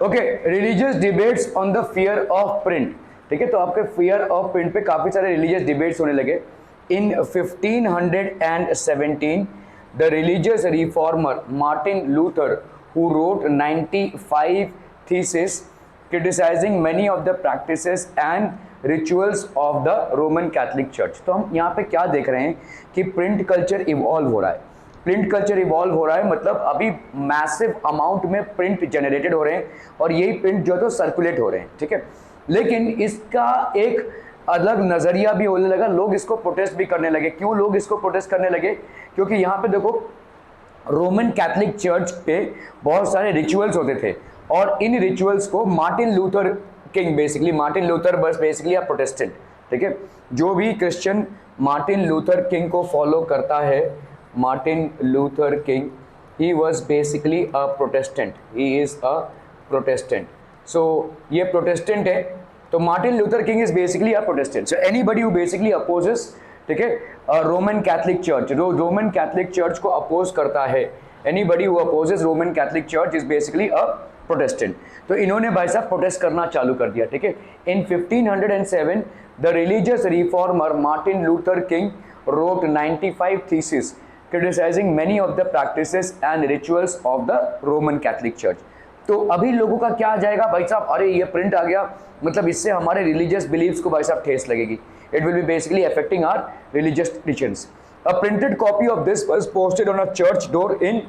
Okay, religious debates on the fear of print. ठीक है, तो आपके फियर ऑफ प्रिंट पे काफी सारे रिलीजियस डिबेट्स होने लगे। In 1517 the religious reformer Martin Luther who wrote 95 thesis criticising many of the practices and rituals of the Roman Catholic church. तो हम यहाँ पे क्या देख रहे हैं कि प्रिंट कल्चर इवॉल्व हो रहा है। प्रिंट कल्चर इवॉल्व हो रहा है मतलब अभी मैसिव अमाउंट में प्रिंट जनरेटेड हो रहे हैं और यही प्रिंट जो है तो सर्कुलेट हो रहे हैं। ठीक है, लेकिन इसका एक अलग नज़रिया भी होने लगा, लोग इसको प्रोटेस्ट भी करने लगे। क्यों लोग इसको प्रोटेस्ट करने लगे? क्योंकि यहाँ पे देखो रोमन कैथलिक चर्च पे बहुत सारे रिचुअल्स होते थे और इन रिचुअल्स को Martin Luther king, basically Martin Luther बस बेसिकली अ प्रोटेस्टेंट। ठीक है, जो भी क्रिश्चियन मार्टिन लूथर किंग को फॉलो करता है, Martin Luther king, he was basically a Protestant, he is a Protestant, so ये Protestant है, तो Martin Luther king is basically a Protestant, so anybody who basically opposes, ठीक है, Roman Catholic church, जो Roman Catholic church को oppose करता है, anybody who opposes Roman Catholic church is basically a Protestant। तो इन्होंने भाई साहब प्रोटेस्ट करना चालू कर दिया। ठीक है, इन 1507 the religious reformer Martin Luther king wrote 95 theses criticizing many of the practices and rituals of the Roman Catholic Church। तो अभी लोगों का क्या आ जाएगा भाई साहब, अरे ये प्रिंट आ गया मतलब इससे हमारे रिलीजियस बिलीव्स को भाई साहब ठेस लगेगी। It will be basically affecting our religious traditions. A printed copy of this was posted on a church door in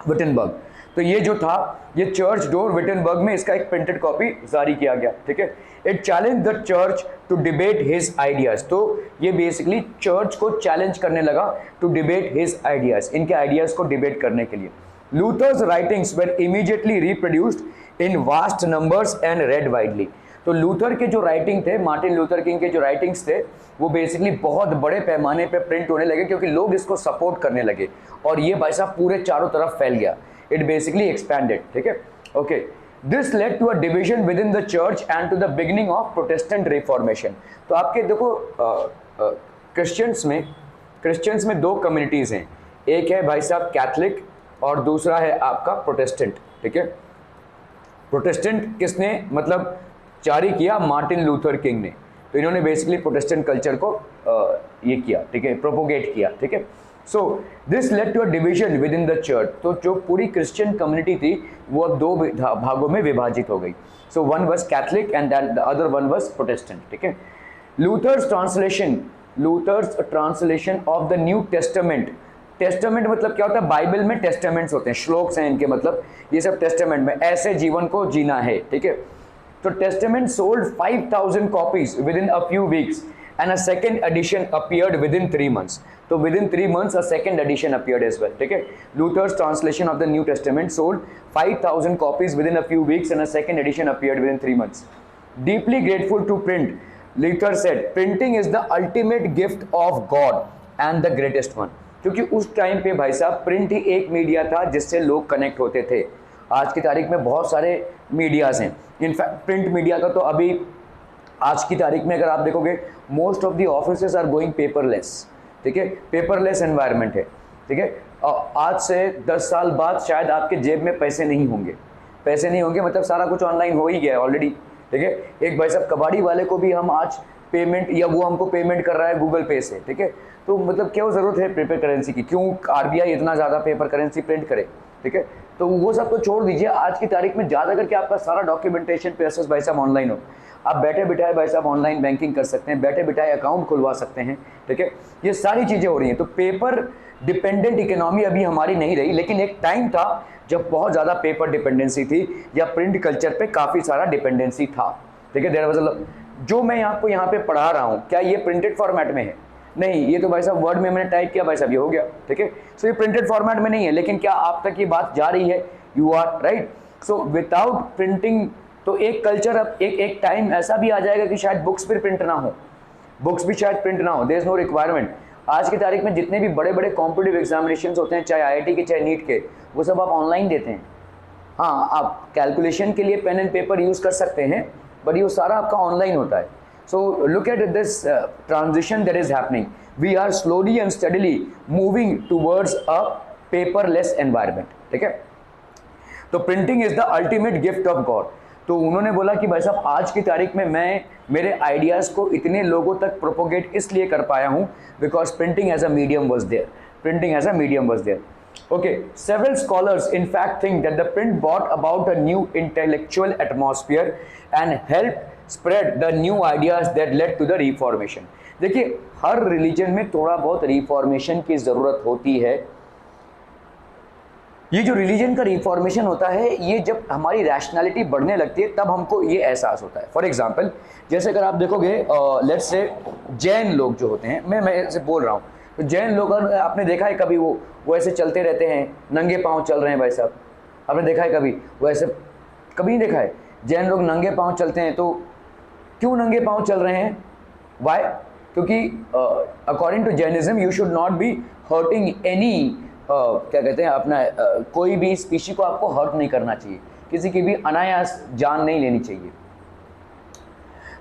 Wittenberg. तो ये जो था, ये चर्च डोर विटनबर्ग में इसका एक प्रिंटेड कॉपी जारी किया गया। ठीक है, it challenge the church to debate his ideas. तो ये बेसिकली चर्च को चैलेंज करने लगा टू डिबेट हिज आइडियाज, इनके आइडियाज को डिबेट करने के लिए। Luther's writings were immediately reproduced in vast numbers and read widely. तो लूथर के जो राइटिंग थे, मार्टिन लूथर किंग के जो राइटिंग्स थे, वो बेसिकली बहुत बड़े पैमाने पे प्रिंट होने लगे क्योंकि लोग इसको सपोर्ट करने लगे और ये भाई साहब पूरे चारों तरफ फैल गया। It basically expanded. ठीक है, okay, this led to a division within the church and to the beginning of Protestant Reformation. तो आपके देखो क्रिश्चियंस में दो कम्युनिटीज हैं, एक है भाई साहब कैथलिक और दूसरा है आपका प्रोटेस्टेंट। ठीक है, प्रोटेस्टेंट किसने मतलब जारी किया? मार्टिन लूथर किंग ने। तो इन्होंने बेसिकली प्रोटेस्टेंट कल्चर को ये किया, ठीक है, प्रोपोगेट किया। ठीक है, so this led to a division within the church. तो जो पूरी क्रिश्चियन कम्युनिटी थी वो अब दो भागों में विभाजित हो गई। So one was Catholic and the other one was Protestant. ठीक है, Luther's translation of the New Testament. Testament मतलब क्या होता है? बाइबल में टेस्टामेंट्स होते हैं, श्लोक्स हैं इनके, मतलब ये सब टेस्टामेंट में ऐसे जीवन को जीना है। ठीक है, तो testament sold 5000 copies with in a few weeks and a second edition appeared within 3 months। तो within 3 months a second edition appeared as well। ठीक है, Luther's translation of the New Testament sold 5000 copies within a few weeks and a second edition appeared within 3 months। Deeply grateful to print, Luther said printing is the ultimate gift of God and the greatest one। क्योंकि उस time पे भाई साहब print ही एक media था जिससे लोग connect होते थे। आज की तारीख में बहुत सारे मीडियाज हैं, इनफैक्ट प्रिंट मीडिया का तो अभी आज की तारीख में अगर आप देखोगे most of the offices are going paperless. ठीक है, पेपरलेस एनवायरनमेंट है। ठीक है, आज से 10 साल बाद शायद आपके जेब में पैसे नहीं होंगे मतलब सारा कुछ ऑनलाइन हो ही गया है ऑलरेडी। ठीक है, एक भाई साहब कबाड़ी वाले को भी हम आज पेमेंट या वो हमको पेमेंट कर रहा है गूगल पे से। ठीक है, तो मतलब क्या ज़रूरत है पेपर करेंसी की? क्यों आरबीआई इतना ज़्यादा पेपर करेंसी प्रिंट करे? ठीक है, तो वो सब तो छोड़ दीजिए, आज की तारीख में ज़्यादा करके आपका सारा डॉक्यूमेंटेशन प्रोसेस भाई साहब ऑनलाइन हो। आप बैठे बिठाए भाई साहब ऑनलाइन बैंकिंग कर सकते हैं, बैठे बिठाए अकाउंट खुलवा सकते हैं। ठीक है, ये सारी चीज़ें हो रही हैं। तो पेपर डिपेंडेंट इकोनॉमी अभी हमारी नहीं रही, लेकिन एक टाइम था जब बहुत ज़्यादा पेपर डिपेंडेंसी थी या प्रिंट कल्चर पे काफ़ी सारा डिपेंडेंसी था। ठीक है, देयर वाज जो मैं आपको यहाँ पे पढ़ा रहा हूँ क्या ये प्रिंटेड फॉर्मेट में है? नहीं, ये तो भाई साहब वर्ड में मैंने टाइप किया भाई साहब, ये हो गया। ठीक है, सो ये प्रिंटेड फॉर्मेट में नहीं है, लेकिन क्या आप तक ये बात जा रही है? You are right. So without printing तो एक कल्चर, अब एक टाइम ऐसा भी आ जाएगा कि शायद बुक्स भी प्रिंट ना हो, देयर इज नो रिक्वायरमेंट। आज की तारीख में जितने भी बड़े बड़े कॉम्पिटिटिव एग्जामिनेशंस होते हैं, चाहे आईआईटी के चाहे नीट के, वो सब आप ऑनलाइन देते हैं। हाँ, आप कैलकुलेशन के लिए पेन एंड पेपर यूज़ कर सकते हैं, बट ये सारा आपका ऑनलाइन होता है। So look at this transition that is happening. We are slowly and steadily moving towards a paperless environment. ठीक है, तो printing is the ultimate gift of God. तो उन्होंने बोला कि भाई साहब आज की तारीख में मैं मेरे आइडियाज़ को इतने लोगों तक प्रोपोगेट इसलिए कर पाया हूँ because printing as a medium was there, printing as a medium was there. Okay, several scholars in fact think that the print brought about a new intellectual atmosphere and helped spread the new ideas that led to the reformation। देखिए हर religion में थोड़ा बहुत reformation की ज़रूरत होती है। ये जो रिलीजन का रिफॉर्मेशन होता है ये जब हमारी रैशनैलिटी बढ़ने लगती है तब हमको ये एहसास होता है। फॉर एग्जांपल जैसे अगर आप देखोगे लेट्स से जैन लोग जो होते हैं, मैं ऐसे बोल रहा हूँ, तो जैन लोग आपने देखा है कभी वो ऐसे चलते रहते हैं, नंगे पाँव चल रहे हैं भाई साहब, आपने देखा है कभी? वो ऐसे कभी नहीं देखा है। जैन लोग नंगे पाँव चलते हैं, तो क्यों नंगे पाँव चल रहे हैं? वाई? क्योंकि according to Jainism you should not be hurting any क्या कहते हैं अपना कोई भी स्पीशी को आपको हर्ट नहीं करना चाहिए, किसी की भी अनायास जान नहीं लेनी चाहिए।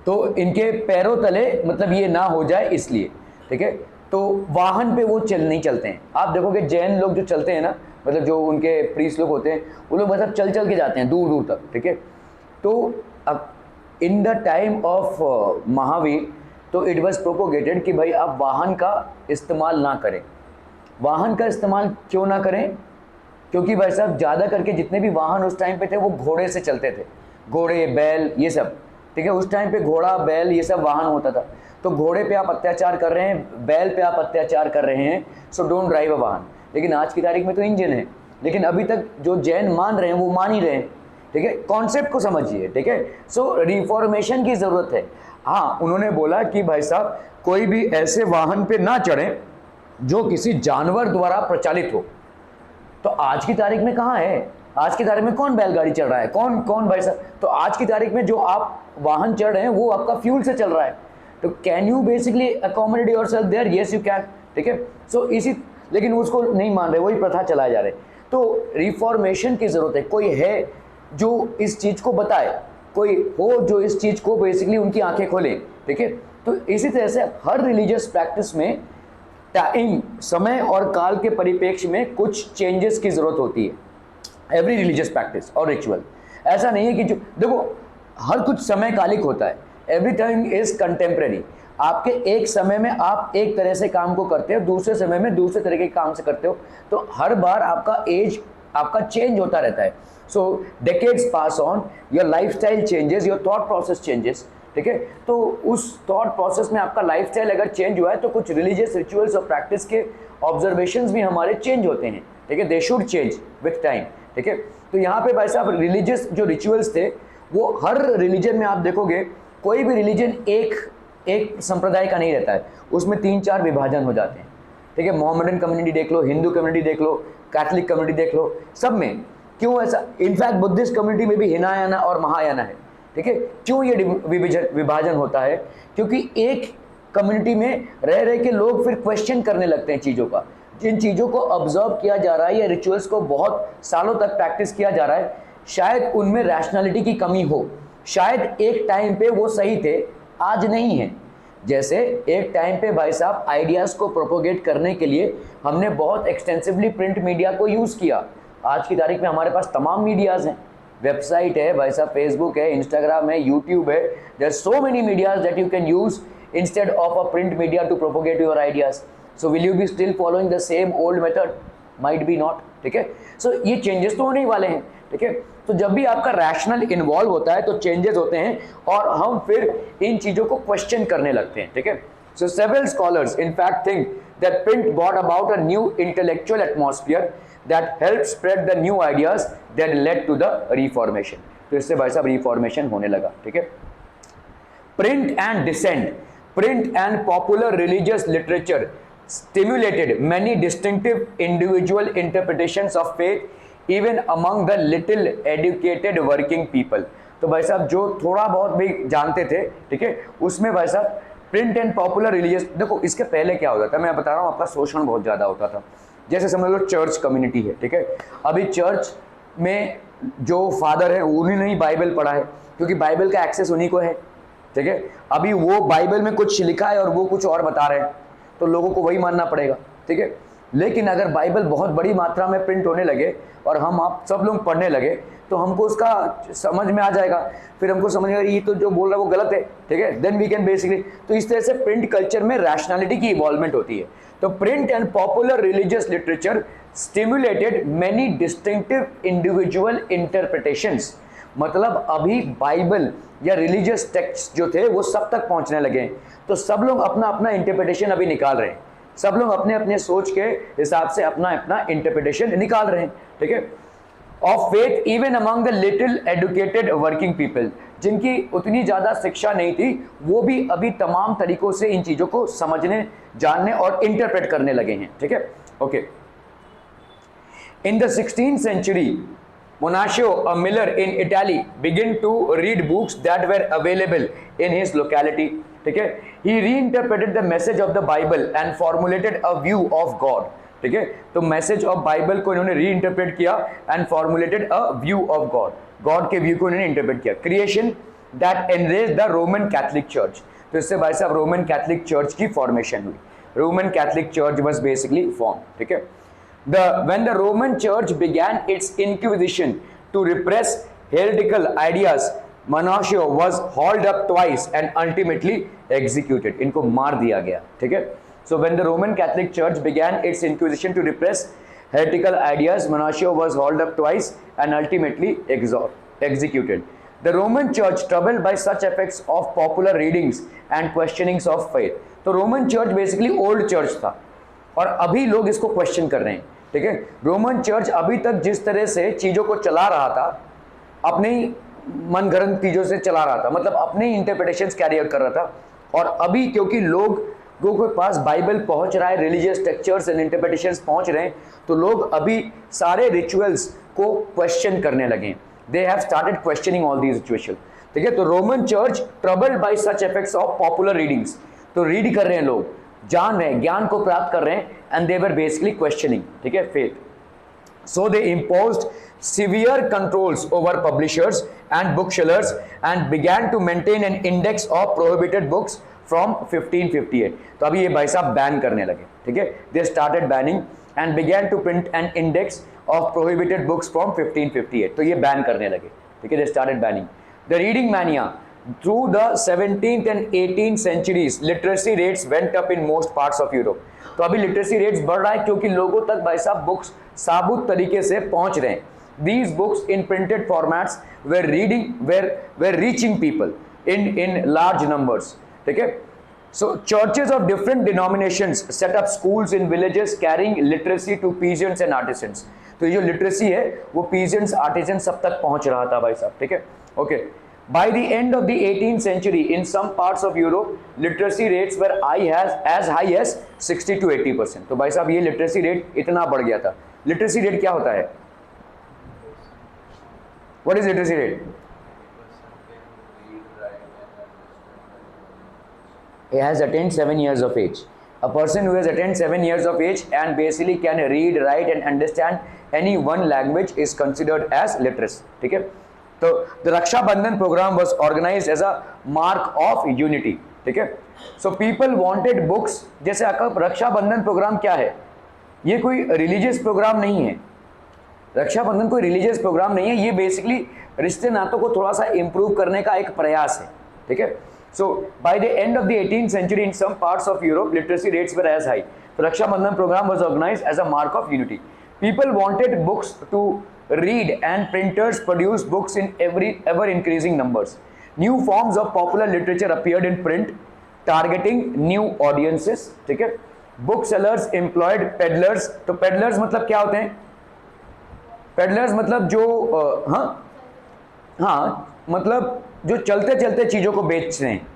तो इनके पैरों तले मतलब ये ना हो जाए इसलिए, ठीक है। तो वाहन पे वो नहीं चलते हैं। आप देखोगे जैन लोग जो चलते हैं ना, मतलब जो उनके प्रीस्ट लोग होते हैं वो लोग मतलब चल चल के जाते हैं दूर दूर तक, ठीक है। तो अब in the time of Mahavir तो इट वाज प्रोपोगेटेड कि भाई आप वाहन का इस्तेमाल ना करें। वाहन का इस्तेमाल क्यों ना करें? क्योंकि भाई साहब ज़्यादा करके जितने भी वाहन उस टाइम पे थे वो घोड़े से चलते थे, घोड़े बैल ये सब, ठीक है। उस टाइम पे घोड़ा बैल ये सब वाहन होता था। तो घोड़े पे आप अत्याचार कर रहे हैं, बैल पे आप अत्याचार कर रहे हैं, सो डोंट ड्राइव अ वाहन। लेकिन आज की तारीख में तो इंजन है, लेकिन अभी तक जो जैन मान रहे हैं वो मान ही रहे हैं, ठीक है। कॉन्सेप्ट को समझिए, ठीक है। सो रिफॉर्मेशन की ज़रूरत है। हाँ, उन्होंने बोला कि भाई साहब कोई भी ऐसे वाहन पे ना चढ़ें जो किसी जानवर द्वारा प्रचालित हो। तो आज की तारीख में कहाँ है? आज की तारीख में कौन बैलगाड़ी चल रहा है? कौन भाई साहब? तो आज की तारीख में जो आप वाहन चढ़ रहे हैं वो आपका फ्यूल से चल रहा है। तो can you basically accommodate yourself there? Yes you can, ठीक है। सो इसी, लेकिन उसको नहीं मान रहे, वही प्रथा चलाए जा रहे। तो रिफॉर्मेशन की ज़रूरत है। कोई है जो इस चीज़ को बताए, कोई हो जो इस चीज़ को बेसिकली उनकी आंखें खोले, ठीक है। तो इसी तरह से हर रिलीजियस प्रैक्टिस में टाइम, समय और काल के परिप्रेक्ष्य में कुछ चेंजेस की ज़रूरत होती है। एवरी रिलीजियस प्रैक्टिस और रिचुअल, ऐसा नहीं है कि जो देखो हर कुछ समय कालिक होता है। Every time is contemporary. आपके एक समय में आप एक तरह से काम को करते हो, दूसरे समय में दूसरे तरह के काम से करते हो। तो हर बार आपका एज आपका चेंज होता रहता है। So decades pass on, your lifestyle changes, your thought process changes, ठीक है। तो उस थॉट प्रोसेस में आपका लाइफस्टाइल अगर चेंज हुआ है तो कुछ रिलीजियस रिचुअल्स और प्रैक्टिस के ऑब्जर्वेशंस भी हमारे चेंज होते हैं, ठीक है। They should change with time, ठीक है। तो यहाँ पे भाई साहब रिलीजियस जो रिचुअल्स थे वो हर रिलीजन में आप देखोगे, कोई भी रिलीजन एक संप्रदाय का नहीं रहता है, उसमें 3-4 विभाजन हो जाते हैं, ठीक है। मोहम्मदन कम्युनिटी देख लो, हिंदू कम्युनिटी देख लो, कैथलिक कम्युनिटी देख लो, सब में क्यों ऐसा? इनफैक्ट बुद्धिस्ट कम्युनिटी में भी हिनायाना और महायाना है, ठीक है। क्यों ये विभाजन होता है? क्योंकि एक कम्युनिटी में रह के लोग फिर क्वेश्चन करने लगते हैं चीज़ों का। जिन चीज़ों को ऑब्जर्व किया जा रहा है या रिचुअल्स को बहुत सालों तक प्रैक्टिस किया जा रहा है, शायद उनमें रैशनैलिटी की कमी हो, शायद एक टाइम पे वो सही थे, आज नहीं है। जैसे एक टाइम पे भाई साहब आइडियाज़ को प्रोपोगेट करने के लिए हमने बहुत एक्सटेंसिवली प्रिंट मीडिया को यूज़ किया। आज की तारीख में हमारे पास तमाम मीडियाज़ हैं, वेबसाइट है भाई साहब, फेसबुक है, इंस्टाग्राम है, यूट्यूब है। There are so many medias that you can use instead of a print media to propagate your ideas. So will you be still following the same old method? Might be not, ठीक है। सो ये changes तो होने ही वाले हैं, ठीक है। तो जब भी आपका रैशनल इन्वॉल्व होता है तो चेंजेस होते हैं और हम फिर इन चीज़ों को क्वेश्चन करने लगते हैं, ठीक है। So several scholars in fact think that print brought about a new intellectual atmosphere that helped spread the new ideas that led to the reformation। तो इससे भाई साहब रिफॉर्मेशन होने लगा, ठीक है। Print and dissent, print and popular religious literature stimulated many distinctive individual interpretations of faith even among the little educated working people। तो भाई साहब जो थोड़ा बहुत भी जानते थे, ठीक है, उसमें भाई साहब प्रिंट एंड पॉपुलर रिलीजियस, देखो इसके पहले क्या होता था, मैं बता रहा हूँ, आपका शोषण बहुत ज़्यादा होता था। जैसे समझ लो चर्च कम्युनिटी है, ठीक है। अभी चर्च में जो फादर है उन्होंने ही बाइबल पढ़ा है, क्योंकि बाइबल का एक्सेस उन्हीं को है, ठीक है। अभी वो बाइबल में कुछ लिखा है और वो कुछ और बता रहे हैं, तो लोगों को वही मानना पड़ेगा, ठीक है। लेकिन अगर बाइबल बहुत बड़ी मात्रा में प्रिंट होने लगे और हम आप सब लोग पढ़ने लगे तो हमको उसका समझ में आ जाएगा, फिर हमको समझ में ये तो जो बोल रहा है वो गलत है, ठीक है, देन वी कैन बेसिकली। तो इस तरह से प्रिंट कल्चर में रैशनैलिटी की इवॉल्वमेंट होती है। तो print and popular religious literature stimulated many distinctive individual interpretations. मतलब अभी बाइबल या रिलीजियस टेक्स्ट जो थे वो सब तक पहुंचने लगे, तो सब लोग अपना अपना इंटरप्रिटेशन अभी निकाल रहे हैं, सब लोग अपने अपने सोच के हिसाब से अपना अपना इंटरप्रिटेशन निकाल रहे हैं, ठीक है। Of faith even among the little educated working people, जिनकी उतनी ज़्यादा शिक्षा नहीं थी वो भी अभी तमाम तरीकों से इन चीज़ों को समझने, जानने और इंटरप्रेट करने लगे हैं, ठीक है, okay. In the 16th century, Monaco, a miller in Italy, began to read books that were available in his locality, ठीक है। He reinterpreted the message of the Bible and formulated a view of God, ठीक है। तो message of Bible को इन्होंने री interpret किया and formulated a view of God, God के व्यू को इन्होंने इंटरप्रेट किया। Creation that enrage the Roman Catholic church, तो इससे भाई साहब रोमन कैथलिक चर्च की फॉर्मेशन हुई, Roman Catholic church was basically form, ठीक है। When the Roman Church began its inquisition to repress heretical ideas, Monaco was hauled up twice and ultimately executed. इनको मार दिया गया, ठीक है। So when the Roman Catholic Church began its inquisition to repress heretical ideas, Monaco was hauled up twice and ultimately executed. The Roman Church, troubled by such effects of popular readings and questionings of faith. तो Roman Church basically old church था और अभी लोग इसको question कर रहे हैं, ठीक है। रोमन चर्च अभी तक जिस तरह से चीज़ों को चला रहा था, अपने ही मनगढ़ंत चीज़ों से चला रहा था, मतलब अपने ही इंटरप्रिटेशंस कैरी आउट कर रहा था, और अभी क्योंकि लोगों के पास बाइबल पहुंच रहा है, रिलीजियस टेक्चर्स एंड इंटरप्रिटेशंस पहुंच रहे हैं, तो लोग अभी सारे रिचुअल्स को क्वेश्चन करने लगे। They have started questioning all these rituals, ठीक है। तो Roman church troubled bye such effects of popular readings, तो रीड कर रहे हैं लोग, जान रहे हैं, ज्ञान को प्राप्त कर रहे हैं, and they were basically questioning, ठीक है, faith. So they imposed severe controls over publishers and book sellers and began to maintain an index of prohibited books from 1558। तो अभी ये भाई साहब बैन करने लगे, ठीक है। They started banning and began to print an index of prohibited books from 1558, तो ये बैन करने लगे, ठीक है। They started banning the reading mania. Through the 17th and 18th centuries, literacy rates went up in most parts of Europe. तो अभी literacy rates बढ़ रहा है क्योंकि लोगों तक भाई साहब बुक्स साबुत तरीके से पहुंच रहे हैं। These books in printed formats were reaching people in large numbers, ठीक है। So churches of different denominations set up schools in villages carrying literacy to peasants and artisans. तो ये जो लिटरेसी है वो peasants, artisans सब तक पहुंच रहा था भाई साहब, ठीक है, okay. By the end of the 18th century, in some parts of Europe, literacy rates were as high as 60 to 80%. तो भाई साहब ये लिटरेसी रेट इतना बढ़ गया था। लिटरेसी रेट क्या होता है? What is literacy rate? He has attained 7 years of age. A person who has attained 7 years of age and basically can read, write and understand any one language is considered as literate, ठीक है। तो the Rakshabandhan programme was organised as a mark of unity, ठीक है। So people wanted books, जैसे आपका Rakshabandhan programme क्या है, ये कोई रिलीजियस प्रोग्राम नहीं है, रक्षाबंधन कोई रिलीजियस प्रोग्राम नहीं है, ये बेसिकली रिश्ते नातों को थोड़ा सा इंप्रूव करने का एक प्रयास है, ठीक है। So by the end of the 18th century in some parts of Europe literacy rates were as high. तो Rakshabandhan programme was organised as a mark of unity. People wanted books to read and printers produced books in ever increasing numbers. New forms of popular literature appeared in print, targeting new audiences, ठीक है। Book sellers employed peddlers, तो peddlers मतलब क्या होते हैं? peddlers मतलब जो मतलब जो चलते चलते चीज़ों को बेच रहे हैं,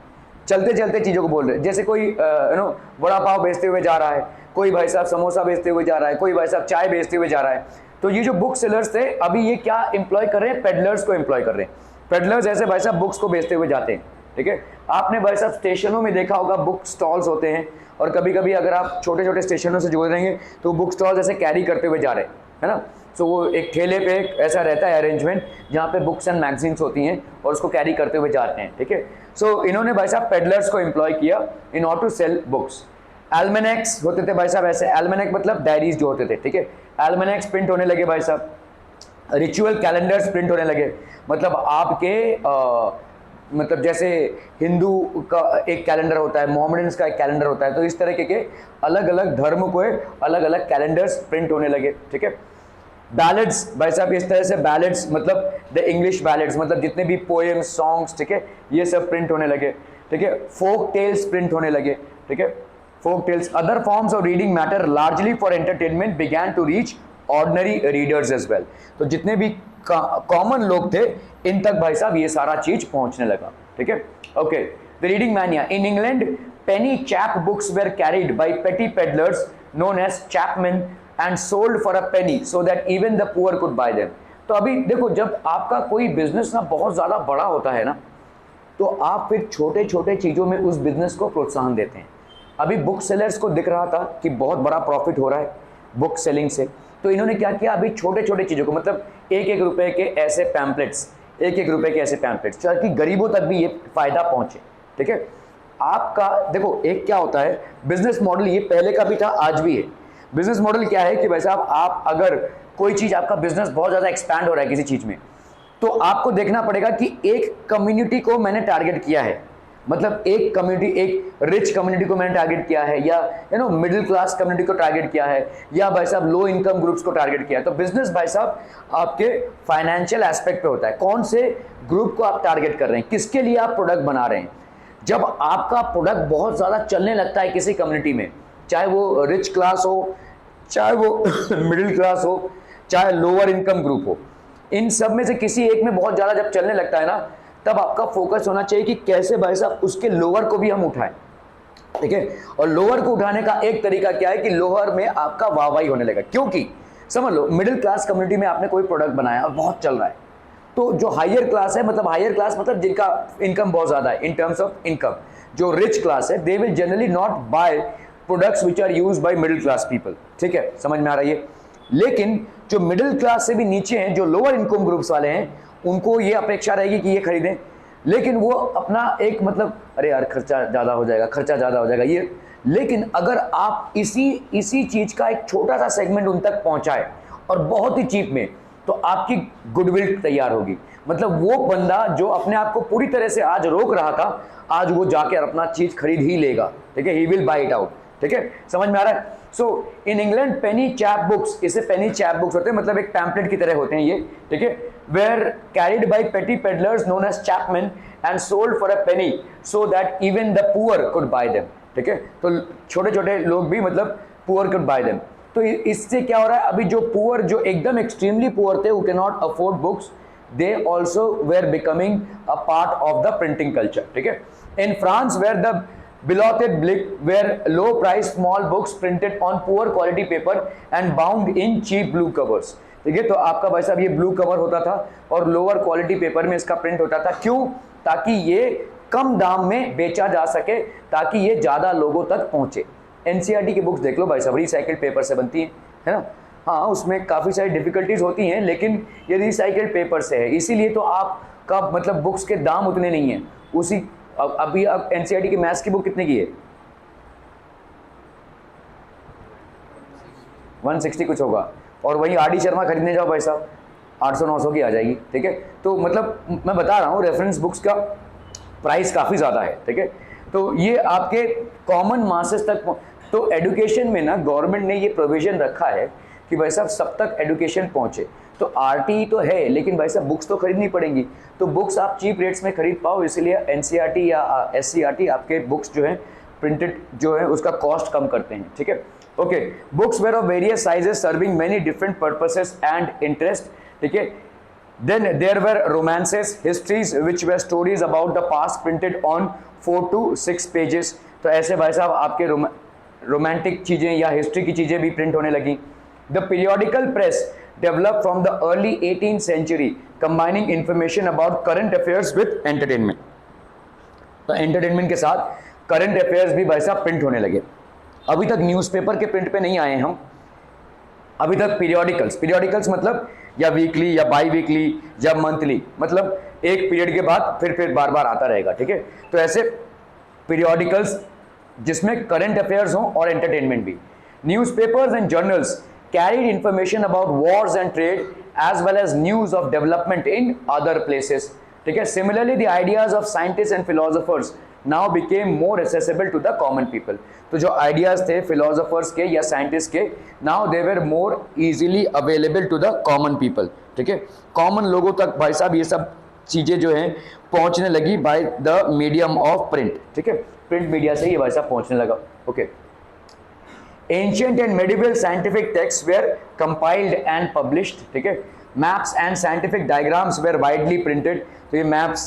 चलते चलते चीज़ों को बोल रहे हैं, जैसे कोई वड़ा पाव बेचते हुए जा रहा है, कोई भाई साहब समोसा बेचते हुए जा रहा है, कोई भाई साहब चाय बेचते हुए जा रहा है। तो ये जो बुक सेलर्स थे अभी ये क्या एम्प्लॉय कर रहे हैं? पेडलर्स को एम्प्लॉय कर रहे हैं। पेडलर्स ऐसे भाई साहब बुक्स को बेचते हुए जाते हैं, ठीक है। आपने भाई साहब स्टेशनों में देखा होगा बुक स्टॉल्स होते हैं, और कभी कभी अगर आप छोटे छोटे स्टेशनों से जुड़ रहेंगे तो बुक स्टॉल्स ऐसे कैरी करते हुए जा रहे हैं, है ना। सो वो एक ठेले पे एक ऐसा रहता है अरेंजमेंट जहाँ पे बुक्स एंड मैगजीन्स होती हैं और उसको कैरी करते हुए जाते हैं, ठीक है। सो इन्होंने भाई साहब पेडलर्स को एम्प्लॉय किया in order to sell books. Almanacs होते थे भाई साहब, ऐसे एल्मेनेक मतलब डायरीज जो होते थे, ठीक है, एल्मेनेक्स प्रिंट होने लगे भाई साहब। रिचुअल कैलेंडर्स प्रिंट होने लगे, मतलब आपके मतलब जैसे हिंदू का एक कैलेंडर होता है, मोहम्मडन्स का एक कैलेंडर होता है, तो इस तरह के अलग अलग धर्म को अलग अलग कैलेंडर्स प्रिंट होने लगे, ठीक है। बैलेड्स भाई साहब, इस तरह से बैलेड्स मतलब द इंग्लिश बैलेड्स मतलब जितने भी पोएम्स सॉन्ग्स, ठीक है, ये सब प्रिंट होने लगे, ठीक है। फोक टेल्स प्रिंट होने लगे, ठीक है, folk tales. Other forms of reading matter largely for entertainment began to reach ordinary readers as well. तो जितने भी कॉमन लोग थे इन तक भाई साहब ये सारा चीज पहुंचने लगा, ठीक है। Okay, the reading mania in England, penny chap books were carried by petty peddlers known as Chapman and sold for a penny so that even the poor could buy them. तो अभी देखो, जब आपका कोई बिजनेस ना बहुत ज्यादा बड़ा होता है ना, तो आप फिर छोटे छोटे चीजों में उस बिजनेस को प्रोत्साहन देते हैं। अभी बुक सेलर्स को दिख रहा था कि बहुत बड़ा प्रॉफिट हो रहा है बुक सेलिंग से, तो इन्होंने क्या किया, अभी छोटे छोटे चीज़ों को मतलब एक एक रुपए के ऐसे पैम्पलेट्स, एक एक रुपए के ऐसे पैम्पलेट्स, ताकि गरीबों तक भी ये फायदा पहुंचे, ठीक है। आपका देखो एक क्या होता है बिजनेस मॉडल, ये पहले का भी था आज भी है। बिजनेस मॉडल क्या है कि भाई साहब आप अगर कोई चीज़, आपका बिजनेस बहुत ज़्यादा एक्सपैंड हो रहा है किसी चीज़ में, तो आपको देखना पड़ेगा कि एक कम्युनिटी को मैंने टारगेट किया है, मतलब एक कम्युनिटी, एक रिच कम्युनिटी को मैंने टारगेट किया है, या मिडिल क्लास कम्युनिटी को टारगेट किया है, या भाई साहब लो इनकम ग्रुप्स को टारगेट किया है। तो बिजनेस भाई साहब आपके फाइनेंशियल एस्पेक्ट पे होता है, कौन से ग्रुप को आप टारगेट कर रहे हैं, किसके लिए आप प्रोडक्ट बना रहे हैं। जब आपका प्रोडक्ट बहुत ज़्यादा चलने लगता है किसी कम्युनिटी में, चाहे वो रिच क्लास हो, चाहे वो मिडिल क्लास हो, चाहे लोअर इनकम ग्रुप हो, इन सब में से किसी एक में बहुत ज़्यादा जब चलने लगता है ना, तब आपका फोकस होना चाहिए कि कैसे भाई साहब उसके लोअर को भी हम उठाएं, ठीक है। और लोअर को उठाने का एक तरीका क्या है कि लोअर में आपका वाहवाही होने लगा, क्योंकि समझ लो मिडिल क्लास कम्युनिटी में आपने कोई प्रोडक्ट बनाया और बहुत चल रहा है, तो जो हायर क्लास है, मतलब हायर क्लास मतलब जिनका इनकम बहुत ज़्यादा है इन टर्म्स ऑफ इनकम, जो रिच क्लास है, they will generally not buy products which are used by middle class people, ठीक है, समझ में आ रही है। लेकिन जो मिडिल क्लास से भी नीचे हैं, जो लोअर इनकम ग्रुप्स वाले हैं, उनको ये अपेक्षा रहेगी कि ये खरीदें, लेकिन वो अपना एक मतलब अरे यार खर्चा ज़्यादा हो जाएगा, खर्चा ज़्यादा हो जाएगा ये। लेकिन अगर आप इसी चीज़ का एक छोटा सा सेगमेंट उन तक पहुंचाए और बहुत ही चीप में, तो आपकी गुडविल तैयार होगी। मतलब वो बंदा जो अपने आप को पूरी तरह से आज रोक रहा था, आज वो जाकर अपना चीज़ खरीद ही लेगा, ठीक है, he will buy it out, ठीक है, समझ में आ रहा है। So in England penny chap books, इसे पेनी चैप बुक्स होते हैं, मतलब एक पैम्पलेट की तरह होते हैं ये, ठीक है, were carried by petty peddlers known as Chapman and sold for a penny so that even the poor could buy them, ठीक है। तो छोटे छोटे लोग भी मतलब पुअर कुड बाय देम। तो इससे क्या हो रहा है, अभी जो पुअर, जो एकदम एक्सट्रीमली पुअर थे, who can not afford books, they also were becoming a part of the printing culture, ठीक है। In France where the beloved blick were low price small books printed on poor quality paper and bound in cheap blue covers, ठीक है। तो आपका भाई साहब ये blue cover होता था और लोअर क्वालिटी पेपर में इसका प्रिंट होता था, क्यों, ताकि ये कम दाम में बेचा जा सके, ताकि ये ज्यादा लोगों तक पहुंचे। एनसीईआरटी की बुक्स देख लो भाई साहब, रिसाइकिल्ड पेपर से बनती है ना, हाँ उसमें काफ़ी सारी डिफिकल्टीज होती हैं, लेकिन ये रिसाइकिल्ड पेपर से है, इसीलिए तो आपका मतलब बुक्स के दाम उतने नहीं हैं। उसी अभी अब एनसीईआरटी की मैथ्स की बुक कितने की है, 160 कुछ होगा, और वहीं आर.डी. शर्मा खरीदने जाओ भाई साहब 800-900 की आ जाएगी, ठीक है। तो मतलब मैं बता रहा हूँ रेफरेंस बुक्स का प्राइस काफ़ी ज़्यादा है, ठीक है। तो ये आपके कॉमन मासेस तक, तो एडुकेशन में ना गवर्नमेंट ने ये प्रोविजन रखा है कि भाई साहब सब तक एडुकेशन पहुंचे। तो आरटी तो है, लेकिन भाई साहब बुक्स तो खरीदनी पड़ेंगी, तो बुक्स आप चीप रेट्स में खरीद पाओ, इसलिए एनसीईआरटी या एससीईआरटी आपके बुक्स जो है प्रिंटेड जो है उसका कॉस्ट कम करते हैं, ठीक है। Okay, books were of various sizes serving many different purposes and interest, ठीक है। Then there were romances, histories which were stories about the past printed on 4 to 6 pages। तो ऐसे भाई साहब आपके रोमांटिक चीज़ें या हिस्ट्री की चीज़ें भी प्रिंट होने लगी। The periodical press developed from the early 18th century, combining information about current affairs with entertainment। तो एंटरटेनमेंट के साथ करंट अफेयर्स भी भाई साहब प्रिंट होने लगे। अभी तक न्यूज़पेपर के प्रिंट पे नहीं आए हम, अभी तक पीरियोडिकल्स मतलब या वीकली या बाई वीकली या मंथली, मतलब एक पीरियड के बाद फिर बार बार आता रहेगा, ठीक है। तो ऐसे पीरियोडिकल्स जिसमें करंट अफेयर्स हो और एंटरटेनमेंट भी. Newspapers and journals carried information about wars and trade as well as news of development in other places. ठीक है. Similarly, the ideas of scientists and philosophers now became more accessible to the common people. तो जो ideas थे philosophers के या scientists के, now they were more easily available to the common people. ठीक है. common लोगों तक भाई साहब ये सब चीज़ें जो हैं पहुंचने लगी by the medium of print. ठीक है. प्रिंट मीडिया से ये भाई साहब पहुंचने लगा. Okay. Ancient and medieval scientific texts were compiled and published. ठीक है. Maps and scientific diagrams were widely printed. तो ये maps,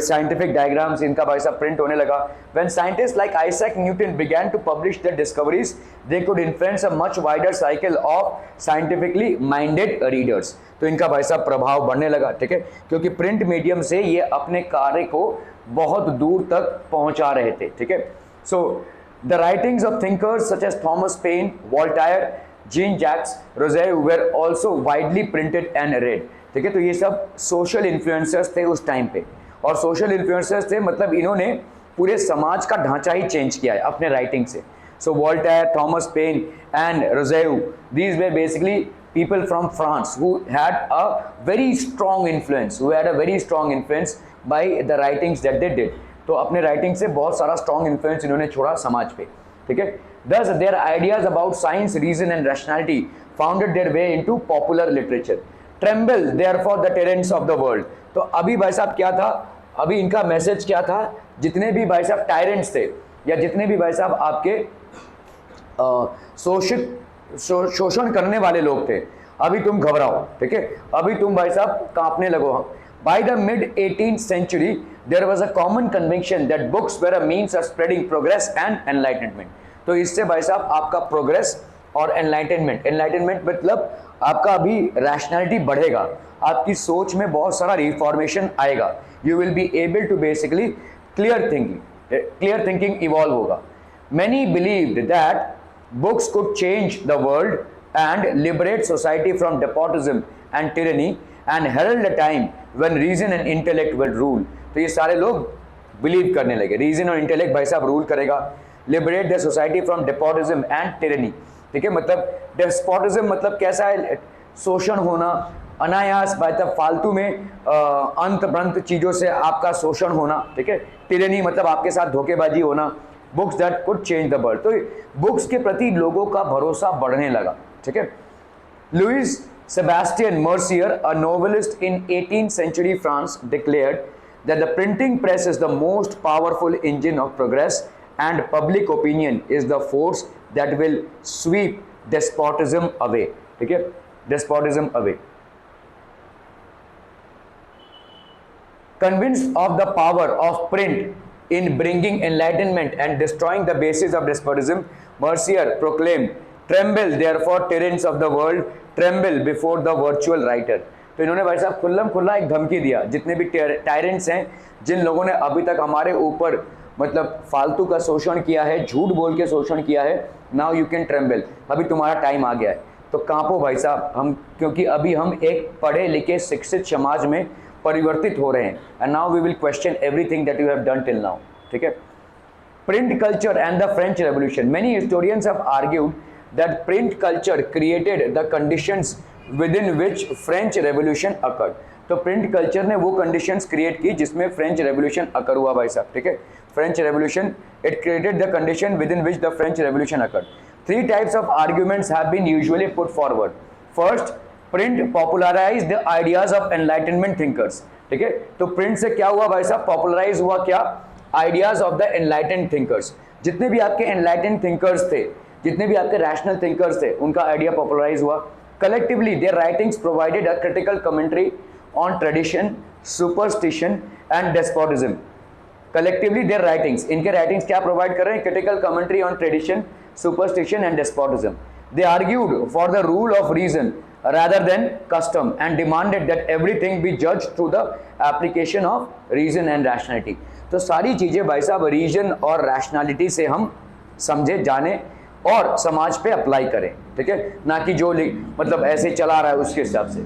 scientific diagrams इनका भाई साहब print होने लगा. When scientists like Isaac Newton began to publish their discoveries, they could influence a much wider cycle of scientifically minded readers. तो इनका भाई साहब प्रभाव बढ़ने लगा. ठीक है. क्योंकि प्रिंट मीडियम से ये अपने कार्य को बहुत दूर तक पहुंचा रहे थे. ठीक है. So the writings of thinkers such as Thomas Paine, Voltaire, Jean-Jacques Rousseau were also widely printed and read. ठीक है. तो ये सब सोशल इन्फ्लुएंसर्स थे उस टाइम पे, और सोशल इन्फ्लुएंसर्स थे मतलब इन्होंने पूरे समाज का ढांचा ही चेंज किया है अपने राइटिंग से. So Voltaire, Thomas Paine and Rousseau, these were basically people from France who had a very strong influence by the writings that they did. तो अपने राइटिंग से बहुत सारा स्ट्रॉन्ग इन्फ्लुएंस इन्होंने छोड़ा समाज पे. ठीक है. Thus their ideas about science, reason and rationality founded their way into popular literature. Tremble therefore the tyrants of the world. तो अभी भाई साहब क्या था, अभी इनका मैसेज क्या था, जितने भी भाई साहब टायरेंट्स थे या जितने भी भाई साहब आपके शोषण करने वाले लोग थे, अभी तुम घबराओ. ठीक है. अभी तुम भाई साहब कांपने लगो. By the mid-18th century, there was a common conviction that books were a means of spreading progress and enlightenment. तो इससे भाई साहब आपका प्रोग्रेस और एनलाइटनमेंट मतलब आपका अभी रैशनैलिटी बढ़ेगा, आपकी सोच में बहुत सारा रिफॉर्मेशन आएगा. You will be able to basically clear thinking evolve होगा. Many believed that books could change the world and liberate society from despotism and tyranny and herald a time when reason and intellect will rule. तो ये सारे लोग believe करने लगे reason और intellect भाई साहब रूल करेगा. Liberate the society from despotism and tyranny. ठीक है. मतलब डेस्पोटिज्म मतलब कैसा है, शोषण होना, अनायास भाई साहब फालतू में अंत ब्रंत चीज़ों से आपका शोषण होना. ठीक है. टिरनी मतलब आपके साथ धोखेबाजी होना. Books that could change the world. तो बुक्स के प्रति लोगों का भरोसा बढ़ने लगा. ठीक है. Louis Sebastian Mercier, a novelist in 18th century France, declared that the printing press is the most powerful engine of progress and public opinion is the force that will sweep despotism away. ठीक है. Despotism away. Convinced of the power of print in bringing enlightenment and destroying the basis of despotism, Mercier proclaimed, "Tremble therefore tyrants of the world, tremble before the virtual writer." तो इन्होंने भाई साहब खुल्लम खुल्ला एक धमकी दिया, जितने भी टायरेंट्स हैं, जिन लोगों ने अभी तक हमारे ऊपर मतलब फालतू का शोषण किया है, झूठ बोल के शोषण किया है, नाउ यू कैन ट्रेम्बल. अभी तुम्हारा टाइम आ गया है. तो कांपो भाई साहब हम, क्योंकि अभी हम एक पढ़े लिखे शिक्षित समाज में परिवर्तित हो रहे हैं. And now we will question everything that you have done till now. ठीक है. Print culture and the French Revolution. Many historians have argued that print culture created the conditions within which French Revolution occurred. तो print culture ने वो conditions create की जिसमें French revolution अकर हुआ भाई साहब. ठीक है. French revolution, it created the condition with in which the French revolution occurred. 3 types of arguments have been usually put forward. First, print popularized the ideas of enlightenment thinkers. ठीक है. तो print से क्या हुआ भाई साहब, पॉपुलराइज हुआ क्या, ideas of the enlightened thinkers. जितने भी आपके एनलाइटेंड थिंकर्स थे, जितने भी आपके रैशनल थिंकर्स थे, उनका आइडिया पॉपुलराइज हुआ. Collectively their writings provided a critical commentary on tradition, superstition and despotism. Collectively their writings, इनके राइटिंग्स क्या प्रोवाइड कर रहे हैं, critical commentary on tradition, superstition and despotism. They argued for the rule of reason rather than custom and demanded that everything be judged through the application of reason and rationality. तो सारी चीज़ें भाई साहब reason और rationality से हम समझे, जाने और समाज पे अप्लाई करें. ठीक है. ना कि जो मतलब ऐसे चला रहा है उसके हिसाब से.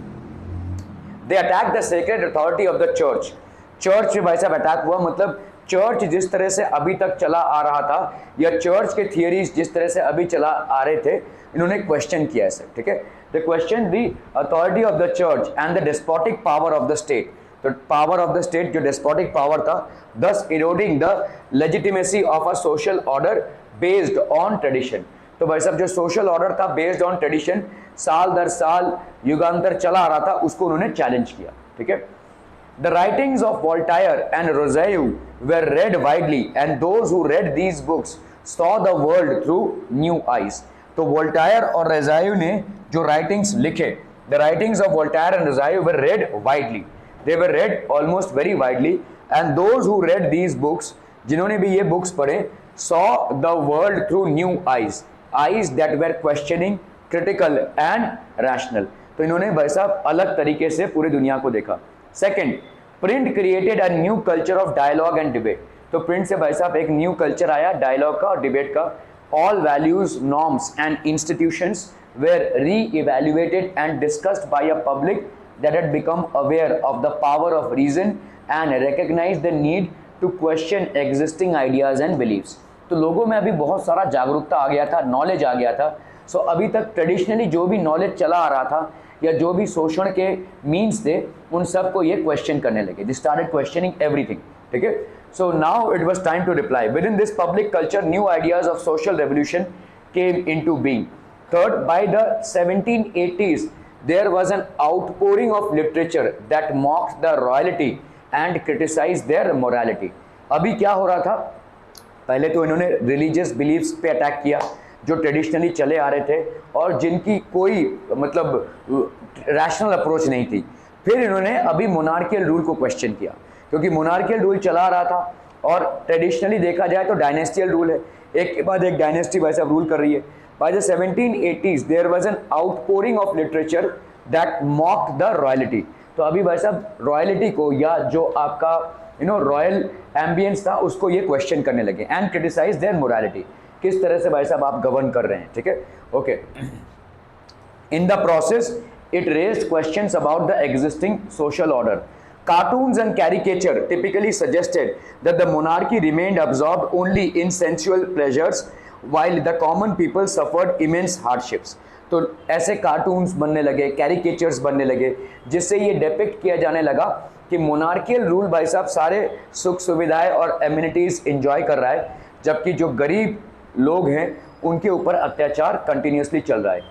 They attack the sacred authority of the church. Church पे भाई साहब अटैक हुआ, मतलब चर्च जिस तरह से अभी तक चला आ रहा था या चर्च के थियरीज जिस तरह से अभी चला आ रहे थे, इन्होंने क्वेश्चन किया है सर, ठीक है। The question the authority of the church and the despotic power of the state. तो पावर ऑफ द स्टेट जो डेस्पोटिक पावर था, दस eroding the legitimacy of a social order based on tradition. तो भाई साहब जो सोशल ऑर्डर था based on tradition, साल दर साल युगांतर चला आ रहा था, उसको उन्होंने चैलेंज किया, ठीक है। The writings of Voltaire and Rousseau were read widely, and those who read these books saw the world through new eyes. तो वोल्टायर और रोज़ेउ ने जो राइटिंग्स लिखे, the writings of Voltaire and Rousseau were read widely. They were read almost very widely, and those who read these books, जिन्होंने भी ये books पढ़े, saw the world through new eyes, eyes that were questioning, critical and rational. तो इन्होंने भाई साहब अलग तरीके से पूरी दुनिया को देखा। Second, print created a new culture of dialogue and debate. तो प्रिंट से भाई साहब एक न्यू कल्चर आया डायलॉग का और डिबेट का। All values, norms and institutions were re evaluated and discussed by a public that had become aware of the power of reason and recognized the need to question existing ideas and beliefs. तो लोगों में अभी बहुत सारा जागरूकता आ गया था, knowledge आ गया था। सो अभी तक ट्रेडिशनली जो भी नॉलेज चला आ रहा था या जो भी शोषण के मीन्स थे, उन सब को ये क्वेश्चन करने लगे। दे स्टार्टेड क्वेश्चनिंग एवरीथिंग, ठीक है। So now it was time to reply. Within this public culture new ideas of social revolution came into being. Third, by the 1780s there was an outpouring of literature that mocked the royalty and criticized their morality. अभी क्या हो रहा था, पहले तो इन्होंने religious beliefs पे attack किया जो ट्रेडिशनली चले आ रहे थे और जिनकी कोई मतलब रैशनल अप्रोच नहीं थी। फिर इन्होंने अभी मोनार्कियल रूल को क्वेश्चन किया, क्योंकि मोनार्कियल रूल चला आ रहा था और ट्रेडिशनली देखा जाए तो डायनेस्टियल रूल है, एक के बाद एक डायनेस्टी वैसा रूल कर रही है। By the 1780s there was an outpouring of literature that mocked the royalty. तो अभी भाई साहब रॉयलिटी को या जो आपका रॉयल एम्बियंस था उसको ये क्वेश्चन करने लगे एंड क्रिटिसाइज देयर मोरालिटी, किस तरह से भाई साहब आप गवर्न कर रहे हैं, ठीक है। Okay, in the process it raised questions about the existing social order. Cartoons and caricature typically suggested that the monarchy remained absorbed only in sensual pleasures while the common people suffered immense hardships. तो ऐसे cartoons बनने लगे, caricatures बनने लगे, जिससे ये depict किया जाने लगा कि मोनार्कियल रूल भाई साहब सारे सुख सुविधाएं और एमिनिटीज़ एंजॉय कर रहा है, जबकि जो गरीब लोग हैं उनके ऊपर अत्याचार कंटिन्यूसली चल रहा है.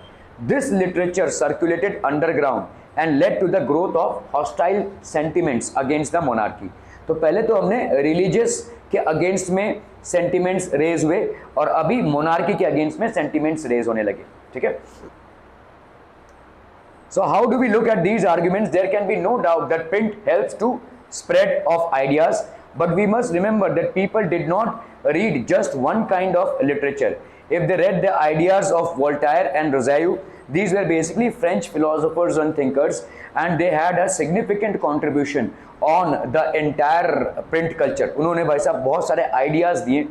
This literature circulated underground and led to the growth of hostile sentiments against the monarchy. तो पहले तो हमने रिलीजियस के अगेंस्ट में सेंटिमेंट्स रेज हुए और अभी मोनार्की के अगेंस्ट में सेंटिमेंट्स रेज होने लगे, ठीक है. So how do we look at these arguments? There can be no doubt that print helps to spread of ideas, but we must remember that people did not read just one kind of literature. If they read the ideas of Voltaire and Rousseau, these were basically French philosophers and thinkers, and they had a significant contribution on the entire print culture. उन्होंने भाई साहब बहुत सारे ideas दिए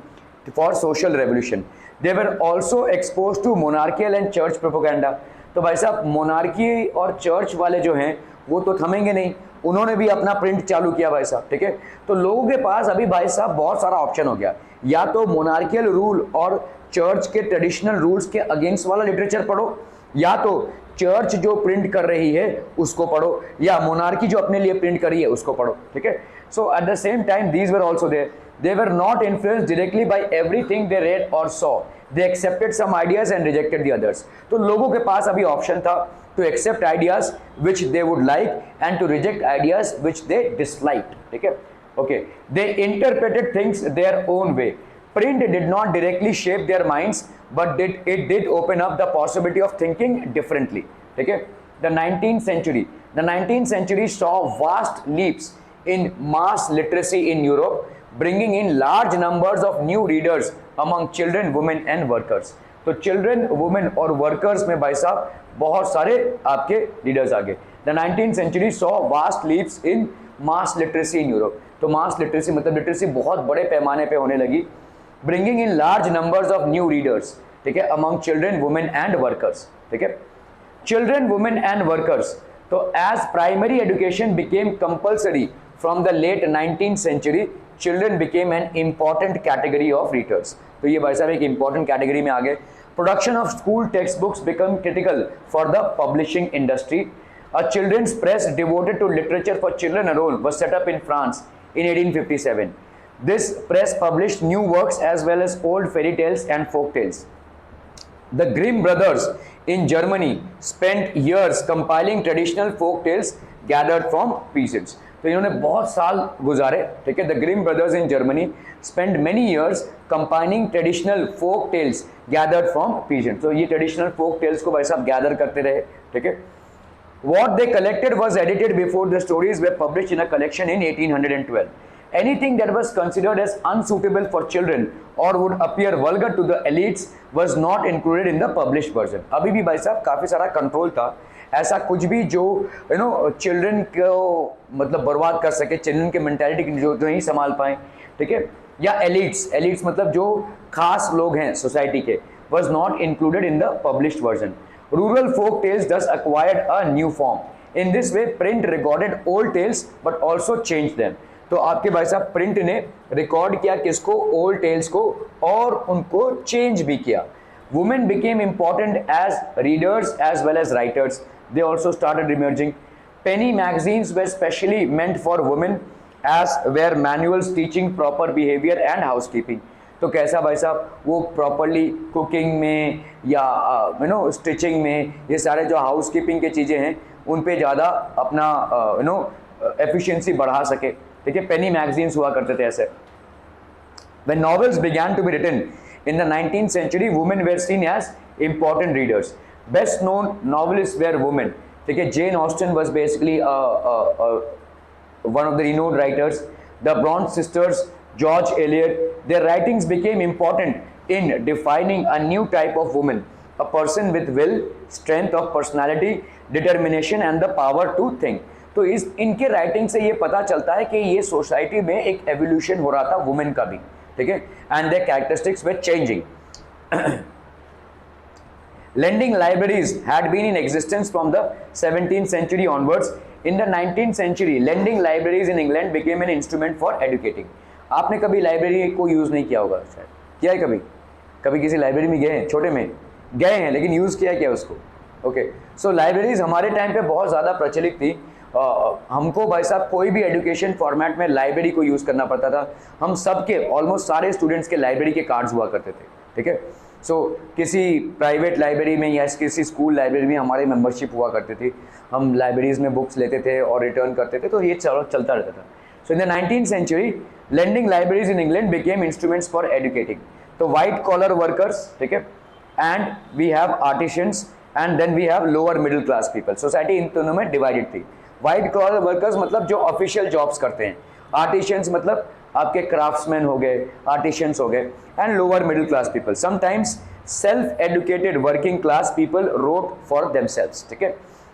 for social revolution. They were also exposed to monarchical and church propaganda. तो भाई साहब monarchy और चर्च वाले जो हैं वो तो थमेंगे नहीं, उन्होंने भी अपना प्रिंट चालू किया भाई साहब, ठीक है. तो लोगों के पास अभी भाई साहब बहुत सारा ऑप्शन हो गया, या तो मोनार्कियल रूल और चर्च के ट्रेडिशनल रूल्स के अगेंस्ट वाला लिटरेचर पढ़ो, या तो चर्च जो प्रिंट कर रही है उसको पढ़ो, या मोनार्की जो अपने लिए प्रिंट कर रही है उसको पढ़ो, ठीक है. So at the same time these were also there. They were not influenced directly by everything they read और saw. They accepted some ideas and rejected the others. तो लोगों के पास अभी ऑप्शन था to accept ideas which they would like and to reject ideas which they dislike, ठीक है. Okay, they interpreted things their own way. Print did not directly shape their minds, but it did open up the possibility of thinking differently. Okay? The 19th century saw vast leaps in mass literacy in Europe, bringing in large numbers of new readers among children, women and workers. तो children, women और workers में भाई साहब बहुत सारे आपके leaders आ गए. The 19th century saw vast leaps in mass literacy in Europe. तो mass literacy मतलब लिटरेसी बहुत बड़े पैमाने पे होने लगी, bringing in large numbers of new readers, ठीक है, among children, women and workers, ठीक है. Children, women and workers. तो as primary education became compulsory from the late 19th century, children became an important category of readers. तो ये भाई साहब एक important category में आ गए. Production of school textbooks become critical for the publishing industry. A children's press devoted to literature for children alone was set up in France in 1857. This press published new works as well as old fairy tales and folk tales. The Grimm brothers in Germany spent years compiling traditional folk tales gathered from peasants. तो इन्होंने बहुत साल गुजारे, ठीक है. The Grimm brothers in Germany spend many years compiling traditional folk tales gathered from peasant. तो ये traditional folk tales को भाई साहब गैदर करते रहे, ठीक है. What they collected was edited before the stories were published in a collection in 1812. Anything that was considered as unsuitable for children or would appear vulgar to the elites was not included in the published version. अभी भी भाई साहब काफ़ी सारा control था. ऐसा कुछ भी जो चिल्ड्रन को मतलब बर्बाद कर सके, चिल्ड्रन के मेंटालिटी जो नहीं संभाल पाए, ठीक है, या एलिट्स मतलब जो खास लोग हैं सोसाइटी के, was not included in the published version. Rural folk tales thus acquired a new form. In this way, print recorded old tales but also changed them. तो आपके भाई साहब प्रिंट ने रिकॉर्ड किया किसको? ओल्ड टेल्स को, और उनको चेंज भी किया. Women became important as readers as well as writers. They also started emerging. Penny magazines were specially meant for women, as were manuals teaching proper behavior and housekeeping. तो कैसा भाई साहब, वो प्रॉपरली कुकिंग में या stitching में, ये सारे जो हाउस कीपिंग के चीज़ें हैं उन पे ज़्यादा अपना एफिशिएंसी बढ़ा सके, ठीक है. पेनी मैगजीन्स हुआ करते थे ऐसे. When novels began to be written in the 19th century, women were seen as important readers. Best known novelists were women, ठीक है. Jane Austen was basically one of the renowned writers. The Bronte sisters, George Eliot, their writings became important in defining a new type of woman, a person with will, strength of personality, determination and the power to think. तो इनके writing से ये पता चलता है कि ये society में एक एवोल्यूशन हो रहा था वुमेन का भी, ठीक है. And there characteristics were changing. Lending libraries had been in existence from the 17th century onwards. In the 19th century, lending libraries in England became an instrument for educating. आपने कभी library को use नहीं किया होगा, शायद किया है कभी? कभी किसी लाइब्रेरी में गए हैं? छोटे में गए हैं लेकिन यूज़ किया क्या उसको? ओके. सो लाइब्रेरीज हमारे टाइम पे बहुत ज़्यादा प्रचलित थी. हमको भाई साहब कोई भी एजुकेशन फॉर्मेट में लाइब्रेरी को यूज़ करना पड़ता था. हम सबके ऑलमोस्ट सारे स्टूडेंट्स के लाइब्रेरी के कार्ड्स हुआ करते थे, ठीक है. सो किसी प्राइवेट लाइब्रेरी में या किसी स्कूल लाइब्रेरी में हमारी मेंबरशिप हुआ करती थी. हम लाइब्रेरीज में बुक्स लेते थे और रिटर्न करते थे, तो ये चलता रहता था. So in the 19th century, lending libraries in England became instruments for educating. तो white collar workers, ठीक है, and we have artisans and then we have lower middle class people. Society in दोनों में डिवाइडेड थी. White collar workers मतलब जो official jobs करते हैं, आर्टिशियंस मतलब आपके क्राफ्ट्समैन हो गए, आर्टिशियंस हो गए, and lower middle class people. Sometimes self educated working class people wrote for themselves, ठीक है.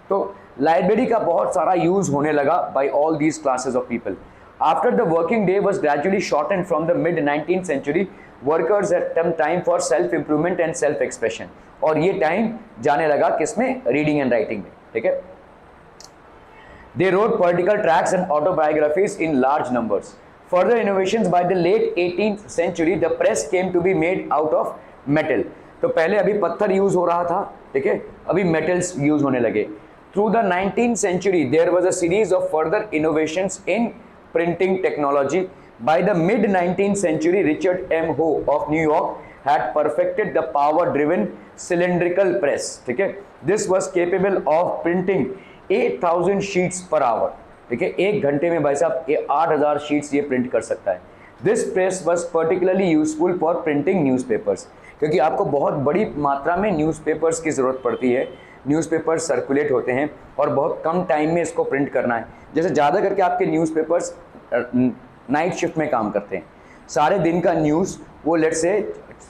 तो लाइब्रेरी का बहुत सारा यूज होने लगा by all these classes of people. After the working day was gradually shortened from the mid 19th century, workers had some time for self improvement and self expression. और ये टाइम जाने लगा किसमें? रीडिंग एंड राइटिंग में, ठीक है. They wrote political tracts and autobiographies in large numbers. Further innovations by the late 18th century, the press came to be made out of metal. तो पहले अभी पत्थर यूज हो रहा था, ठीक है, अभी मेटल्स यूज होने लगे. Through the 19th century, there was a series of further innovations in printing technology. By the mid 19th century, Richard M. Hoe of New York had perfected the power-driven cylindrical press. ठीक है, this was capable of printing 8,000 sheets per hour. ठीक है, एक घंटे में भाई साहब ये 8,000 शीट्स ये प्रिंट कर सकता है. This press was particularly useful for printing newspapers. क्योंकि आपको बहुत बड़ी मात्रा में न्यूज़पेपर्स की ज़रूरत पड़ती है. न्यूज़पेपर्स सर्कुलेट होते हैं और बहुत कम टाइम में इसको प्रिंट करना है. जैसे ज़्यादा करके आपके न्यूज़पेपर्स नाइट शिफ्ट में काम करते हैं. सारे दिन का न्यूज़ वो लेट से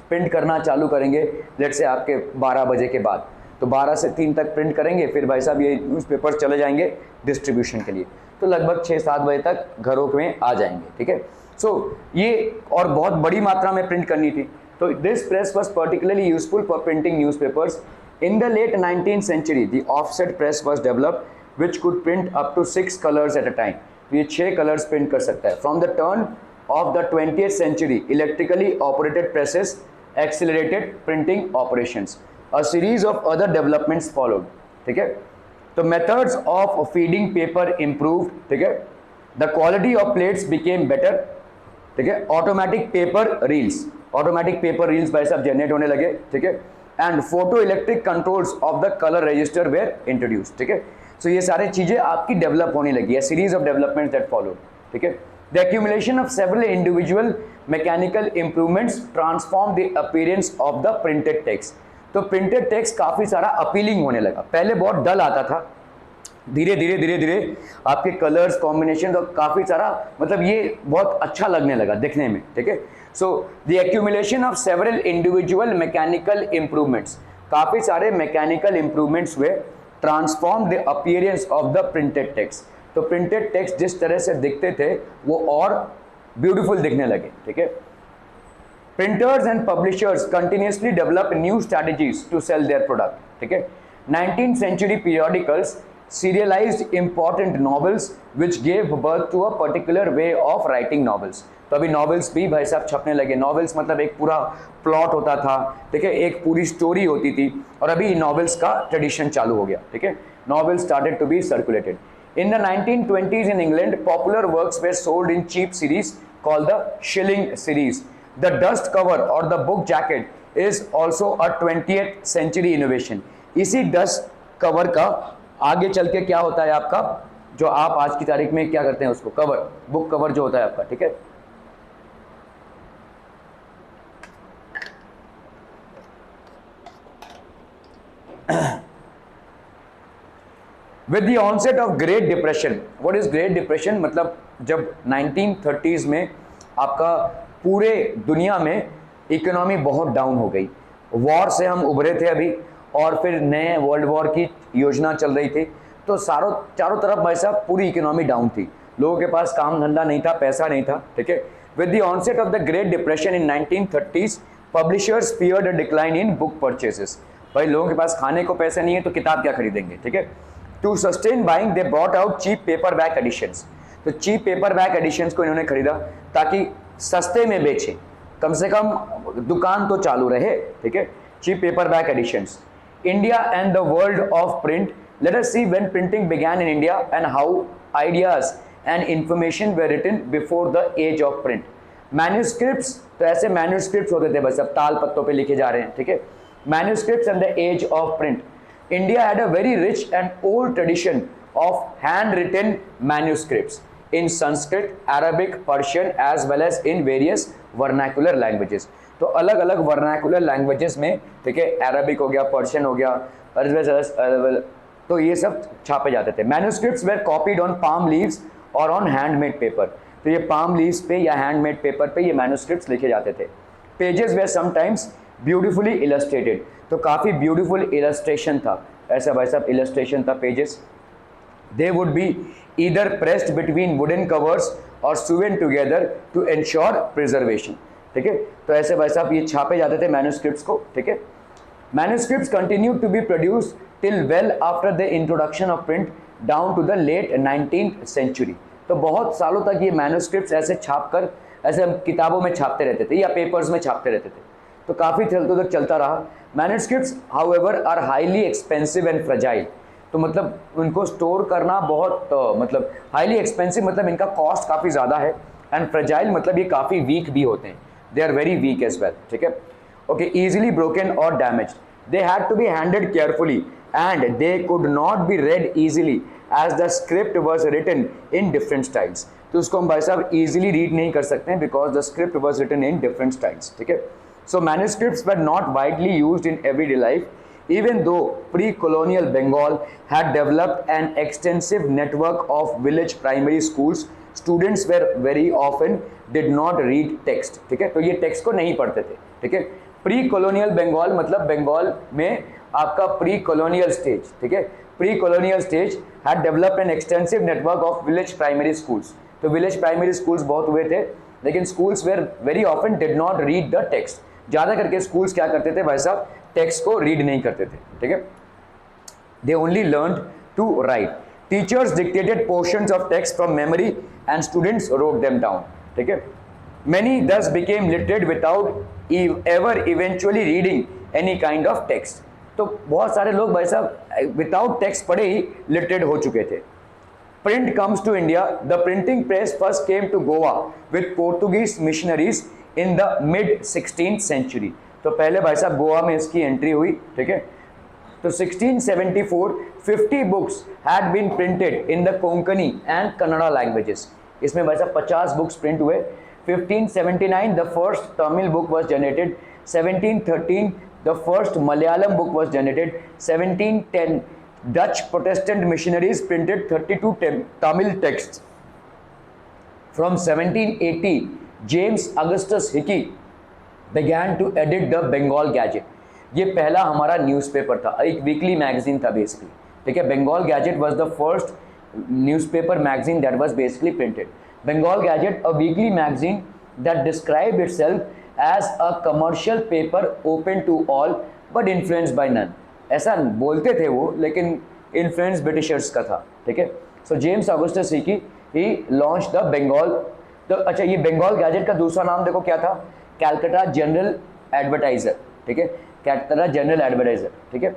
प्रिंट करना चालू करेंगे लेट से आपके 12 बजे के बाद. तो 12 से 3 तक प्रिंट करेंगे, फिर भाई साहब ये न्यूज़पेपर चले जाएंगे डिस्ट्रीब्यूशन के लिए. तो लगभग 6-7 बजे तक घरों में आ जाएंगे, ठीक है. सो ये और बहुत बड़ी मात्रा में प्रिंट करनी थी. तो this press was particularly useful for printing newspapers. In the late 19th century, the offset press was developed, which could print up to 6 colors at a time. तो ये 6 कलर्स प्रिंट कर सकता है. From the turn of the 20th century, electrically operated presses, accelerated printing operations. A series of other developments followed. ठीक है, तो methods of feeding paper improved. ठीक है, the quality of plates became better. ठीक है, ऑटोमेटिक पेपर रील्स भाई साहब generate होने लगे. ठीक है, and photo electric controls of the colour register were introduce. ठीक है, सो ये सारी चीजें आपकी डेवलप होने लगी है, series of developments that follow. ठीक है, the accumulation of several individual mechanical improvements transform the appearance of the printed text. तो प्रिंटेड टेक्स्ट काफी सारा अपीलिंग होने लगा. पहले बहुत डल आता था, धीरे धीरे आपके कलर्स कॉम्बिनेशन तो काफी सारा मतलब ये बहुत अच्छा लगने लगा दिखने में. ठीक है, so the accumulation of several individual mechanical improvements, काफी सारे मैकेनिकल इंप्रूवमेंट्स हुए, transform the appearance of the printed text. तो प्रिंटेड टेक्स्ट जिस तरह से दिखते थे वो और ब्यूटीफुल दिखने लगे. ठीक है, printers and publishers continuously develop new strategies to sell their product. ठीक है, 19th century periodicals serialized important novels which gave birth to a particular way of writing novels. तो अभी नॉवेल्स भी भाई साहब छपने लगे. नॉवेल्स मतलब एक पूरा प्लॉट होता था. ठीक है, एक पूरी स्टोरी होती थी, और अभी नॉवेल्स का ट्रेडिशन चालू हो गया. ठीक है, novels started to be circulated. In the 1920s in England, popular works were sold in cheap series called the Shilling series. The dust cover or the book jacket is also a 20th century innovation. इसी dust cover का आगे चल के क्या होता है आपका, जो आप आज की तारीख में क्या करते हैं उसको कवर, बुक कवर जो होता है आपका. ठीक है, with the onset of great depression. What is great depression? मतलब जब 1930s में आपका पूरे दुनिया में इकोनॉमी बहुत डाउन हो गई, वॉर से हम उभरे थे अभी, और फिर नए वर्ल्ड वॉर की योजना चल रही थी, तो चारों तरफ भाई साहब पूरी इकोनॉमी डाउन थी, लोगों के पास काम धंधा नहीं था, पैसा नहीं था. ठीक है, with the onset of the great depression in 1930s, publishers feared a decline in book purchases. भाई लोगों के पास खाने को पैसे नहीं है तो किताब क्या खरीदेंगे. ठीक है, to sustain buying they brought out cheap paperback editions. तो चीप पेपर बैक एडिशंस को इन्होंने खरीदा ताकि सस्ते में बेचें, कम से कम दुकान तो चालू रहे. ठीक है, cheap paperback editions. India and the world of print. Let us see when printing began in India and how ideas and information were written before the age of print. Manuscripts, तो ऐसे manuscripts होते थे बस, अब ताल पत्तों पे लिखे जा रहे हैं. ठीक है, manuscripts and the age of print. India had a very rich and old tradition of handwritten manuscripts in Sanskrit, Arabic, Persian as well as in various vernacular languages. तो अलग अलग वर्नाकुलर लैंग्वेजेस में, ठीक है, अरबिक हो गया, Persian हो गया, तो ये सब छापे जाते थे. Manuscripts were copied on palm leaves और ऑन हैंडमेड पेपर. तो ये पाम लीव्स पे या हैंडमेड पेपर पे ये मैन्युस्क्रिप्ट्स लिखे जाते थे. Pages were sometimes beautifully illustrated. तो काफ़ी ब्यूटीफुल इलस्ट्रेशन था, ऐसा भाई साहब इलस्ट्रेशन था pages. They would be either pressed between wooden covers और sewn together to ensure preservation. ठीक है, तो ऐसे भाई साहब ये छापे जाते थे मैन्युस्क्रिप्ट्स को. ठीक है, manuscripts continue to be produce till well after the introduction of print down to the late 19th century. तो बहुत सालों तक ये मैन्युस्क्रिप्ट्स ऐसे छाप कर ऐसे हम किताबों में छापते रहते थे या पेपर्स में छापते रहते थे, तो काफ़ी सालों तक चलता रहा. Manuscripts however are highly expensive and fragile. तो मतलब उनको स्टोर करना बहुत मतलब हाईली एक्सपेंसिव मतलब इनका कॉस्ट काफ़ी ज़्यादा है, एंड फ्रेजाइल मतलब ये काफ़ी वीक भी होते हैं. They are very weak as well. ठीक है, okay, easily broken or damaged. They had to be handled carefully and they could not be read easily as the script was written in different styles. तो उसको हम भाई साहब easily read नहीं कर सकते हैं because the script was written in different styles. ठीक है, so manuscripts were not widely used in everyday life, even though pre-colonial Bengal had developed an extensive network of village primary schools. Students were very often did not read text. ठीक है, तो ये text को नहीं पढ़ते थे. ठीक है, प्री कॉलोनियल बंगाल मतलब बंगाल में आपका प्री कॉलोनियल स्टेज. ठीक है, pre colonial stage had developed an extensive network of village primary schools. तो विलेज प्राइमरी स्कूल्स बहुत हुए थे, लेकिन schools were very often did not read the text. ज़्यादा करके स्कूल्स क्या करते थे भाई साहब, टेक्स्ट को रीड नहीं करते थे. ठीक है, they only learn to write. Teachers dictated portions of text from memory and students wrote them down. ठीक है, Many thus became literate without ever eventually reading any kind of text. तो बहुत सारे लोग भाई साहब विदाउट टेक्स्ट पढ़े ही literate हो चुके थे. Print comes to India. The printing press first came to Goa with Portuguese missionaries in the mid 16th century. तो पहले भाई साहब गोवा में इसकी एंट्री हुई, ठीक है. तो 1674 50 books had been printed in the Konkani and Kannada languages. इसमें भाई साहब 50 बुक्स प्रिंट हुए. 1579 the first Tamil book was generated. 1713 the first Malayalam book was generated. 1710 Dutch Protestant missionaries printed 32 Tamil texts. From 1780 James Augustus Hickey began to edit the Bengal Gazette. ये पहला हमारा newspaper था, एक weekly magazine था basically, ठीक है. Bengal Gazette was the first newspaper magazine that was basically printed. Bengal Gazette, a weekly magazine that describe itself as a commercial paper open to all but influenced by none. ऐसा बोलते थे वो, लेकिन influence Britishers का था, ठीक है. So James Augustus Hicky he launch the Bengal. तो अच्छा, ये बंगाल गैजेट का दूसरा नाम देखो क्या था, कैलकाटा जनरल एडवर्टाइजर, ठीक है. कैलकाटा जनरल एडवर्टाइजर, ठीक है.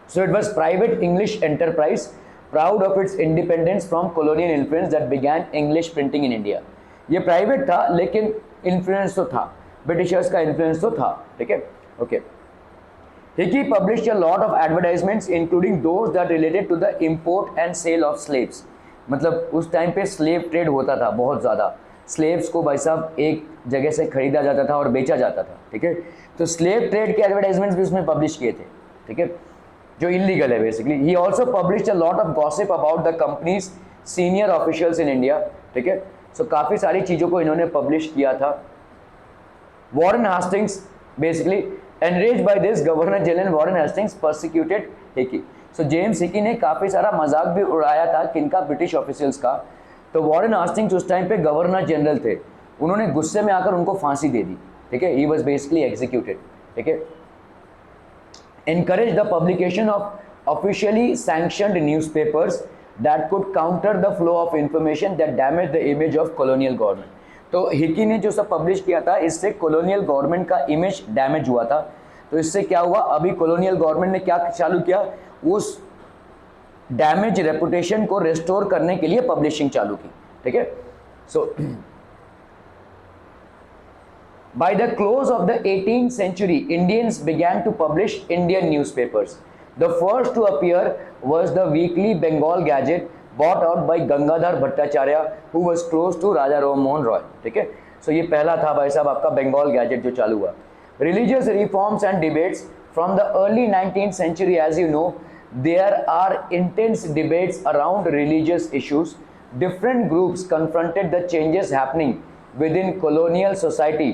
So it was private English enterprise proud of its independence from colonial influence that began English printing in India. ये प्राइवेट था लेकिन इन्फ्लुएंस तो था, ब्रिटिशर्स का इन्फ्लुएंस तो था, ठीक है. Okay. Hickey published a lot of advertisements including those that related to the import and sale of slaves. मतलब उस टाइम पे स्लेव ट्रेड होता था बहुत ज़्यादा. स्लेव्स को भाई साहब एक जगह से खरीदा जाता था और बेचा जाता था, ठीक है. तो स्लेव ट्रेड के एडवर्टाइजमेंट्स भी उसमें पब्लिश किए थे, ठीक है, जो इलीगल है basically. He also published a lot of gossip about the companies senior officials in India, ठीक है. सो काफ़ी सारी चीज़ों को इन्होंने पब्लिश किया था. Warren Hastings basically enraged by this, Governor General Warren Hastings persecuted Hickey. So James Hickey ने काफ़ी सारा मजाक भी उड़ाया था किनका, ब्रिटिश ऑफिशियल्स का. तो वॉरेन हास्टिंग्स उस टाइम पे गवर्नर जनरल थे, उन्होंने गुस्से में आकर उनको फांसी दे दी, ठीक है. ही वॉज बेसिकली एग्जीक्यूटेड, ठीक है. encouraged the publication of officially sanctioned newspapers that could counter the flow of information that damaged the image of colonial government. तो हिकी ने जो सब पब्लिश किया था, इससे कॉलोनियल गवर्नमेंट का इमेज डैमेज हुआ था. तो इससे क्या हुआ, अभी कॉलोनियल गवर्नमेंट ने क्या चालू किया, उस डैमेज रेपुटेशन को रिस्टोर करने के लिए पब्लिशिंग चालू की, ठीक है. सो by the close of the 18th century, Indians began to publish Indian newspapers. The first to appear was the weekly Bengal Gazette, bought out by Gangadhar Bhattacharya, who was close to Raja Ram Mohan Roy, ठीक है. सो ये पहला था भाई साहब आपका Bengal gadget जो चालू हुआ. Religious reforms and debates from the early 19th century, as you know, there are intense debates around religious issues. Different groups confronted the changes happening within colonial society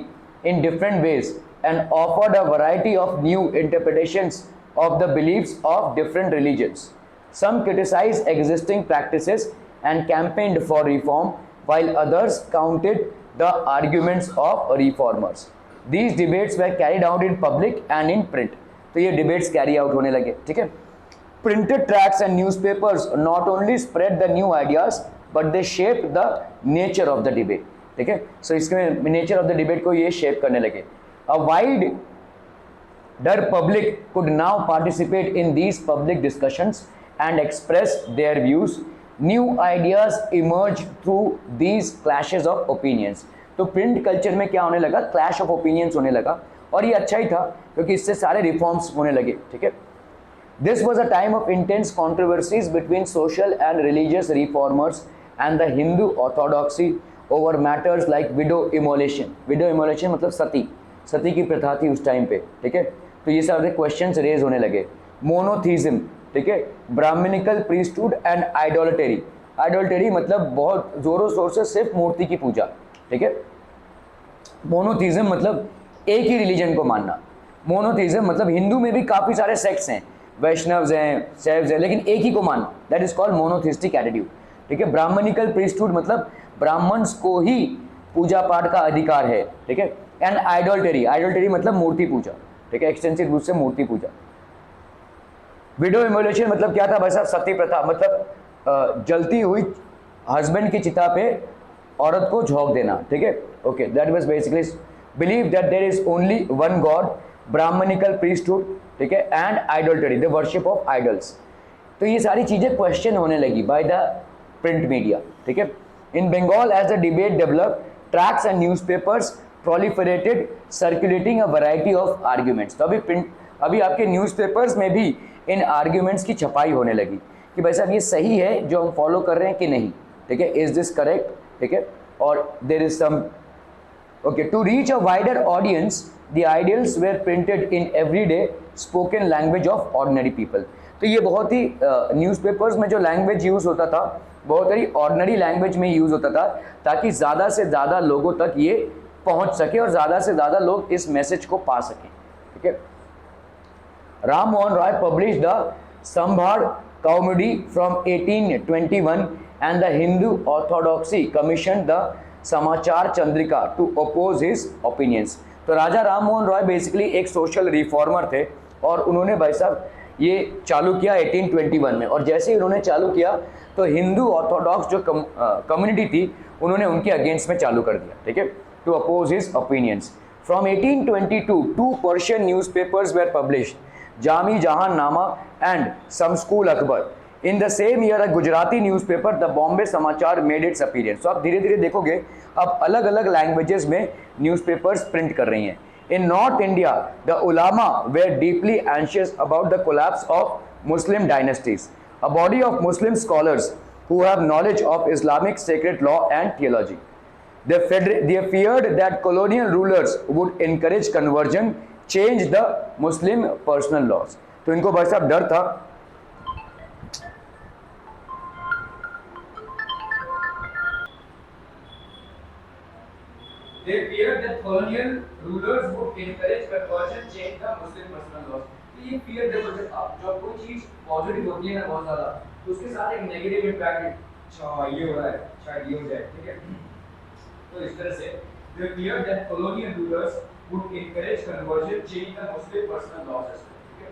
in different ways and offered a variety of new interpretations of the beliefs of different religions. Some criticized existing practices and campaigned for reform, while others counted the arguments of reformers. These debates were carried out in public and in print. तो ये debates carry out होने लगे, ठीक है. Printed tracts and newspapers not only spread the new ideas, but they shaped the nature of the debate, ठीक है. सो इसमें nature of the debate को ये शेप करने लगे. अ वाइड डर public could now participate in these public discussions and express their views. New ideas emerge through these clashes of opinions. तो print culture में क्या होने लगा, क्लैश ऑफ ओपिनियंस होने लगा, और ये अच्छा ही था क्योंकि इससे सारे रिफॉर्म्स होने लगे, ठीक है. This was a time of intense controversies between social and religious reformers and the Hindu orthodoxy over matters like widow immolation. Widow immolation मतलब सती की प्रथा थी उस टाइम पे, ठीक है. तो ये सारे क्वेश्चंस रेज होने लगे. मोनोथीज्म, ठीक है, ब्राह्मणिकल प्रीस्टहुड एंड आइडोलेटरी. आइडोलेटरी मतलब बहुत जोरों शोर से सिर्फ मूर्ति की पूजा, ठीक है. मोनोथीज्म मतलब एक ही रिलीजन को मानना. मोनोथीज्म मतलब हिंदू में भी काफ़ी सारे सेक्ट्स हैं, वैष्णव्स हैं, शैव्स हैं, लेकिन एक ही को मानना, that is called monotheistic attitude, ठीक है. ब्राह्मणिकल प्रीस्टहुड मतलब ब्राह्मण्स को ही पूजा पाठ का अधिकार है, ठीक है. एंड आइडोल्टरी मतलब मूर्ति पूजा, ठीक है, एक्सटेंसिव रूप से मूर्ति पूजा. विडो इमोलेशन मतलब क्या था भाई साहब, सती प्रथा मतलब जलती हुई हस्बैंड की चिता पे औरत को झोंक देना, ठीक है। Okay, that was basically believe that there is only one god, Brahmanical priesthood, ठीक है, and idolatry, the worship of idols. तो ये सारी चीजें क्वेश्चन होने लगी बाय द प्रिंट मीडिया, ठीक है। In Bengal as the debate develop, tracts and newspapers proliferated circulating a variety of arguments. तो अभी आपके न्यूज़पेपर्स में भी इन आर्ग्यूमेंट्स की छपाई होने लगी कि भाई साहब ये सही है जो हम फॉलो कर रहे हैं कि नहीं, ठीक है, इज दिस करेक्ट, ठीक है, और there is some okay. To reach a wider audience the ideals were printed in everyday spoken language of ordinary people. तो ये बहुत ही न्यूज़पेपर्स में जो लैंग्वेज यूज़ होता था बहुत ही ऑर्डिनरी लैंग्वेज में यूज़ होता था, ताकि ज़्यादा से ज़्यादा लोगों तक ये पहुंच सके और ज़्यादा से ज़्यादा लोग इस मैसेज को पा सकें, ठीक है। Ram Mohan Roy publish the Sambad Kaumudi from 1821 and the Hindu orthodoxy commission the Samachar Chandrika to oppose his opinions. तो राजा राम मोहन रॉय बेसिकली एक सोशल रिफॉर्मर थे और उन्होंने भाई साहब ये चालू किया 1821 में, और जैसे ही उन्होंने चालू किया तो हिंदू ऑर्थोडॉक्स जो कम्युनिटी थी उन्होंने उनके अगेंस्ट में चालू कर दिया, ठीक है, to oppose his opinions. From 1822 two Persian newspapers were published, Jami Jahan Nama and some school Akbar. In the same year a Gujarati newspaper the Bombay Samachar made it's appearance. तो आप धीरे धीरे देखोगे अब अलग अलग लैंग्वेजेस में न्यूज़पेपर्स प्रिंट कर रही हैं। In North India, the ulama were deeply anxious about the collapse of Muslim dynasties. A body of Muslim scholars who have knowledge of Islamic sacred law and theology. They feared that colonial rulers would encourage conversion, change the Muslim personal laws. तो इनको भाई साहब डर था They feared that colonial rulers would encourage conversion, change the Muslim personal laws. तो ये fear देखो जब कोई चीज पॉजिटिव होती है ना बहुत ज़्यादा, तो उसके साथ एक नेगेटिव इम्पैक्ट, अच्छा ये हो रहा है, शायद ये हो जाए, ठीक है। तो इस तरह से they feared that colonial rulers would encourage conversion, change the Muslim personal laws as well, ठीक है।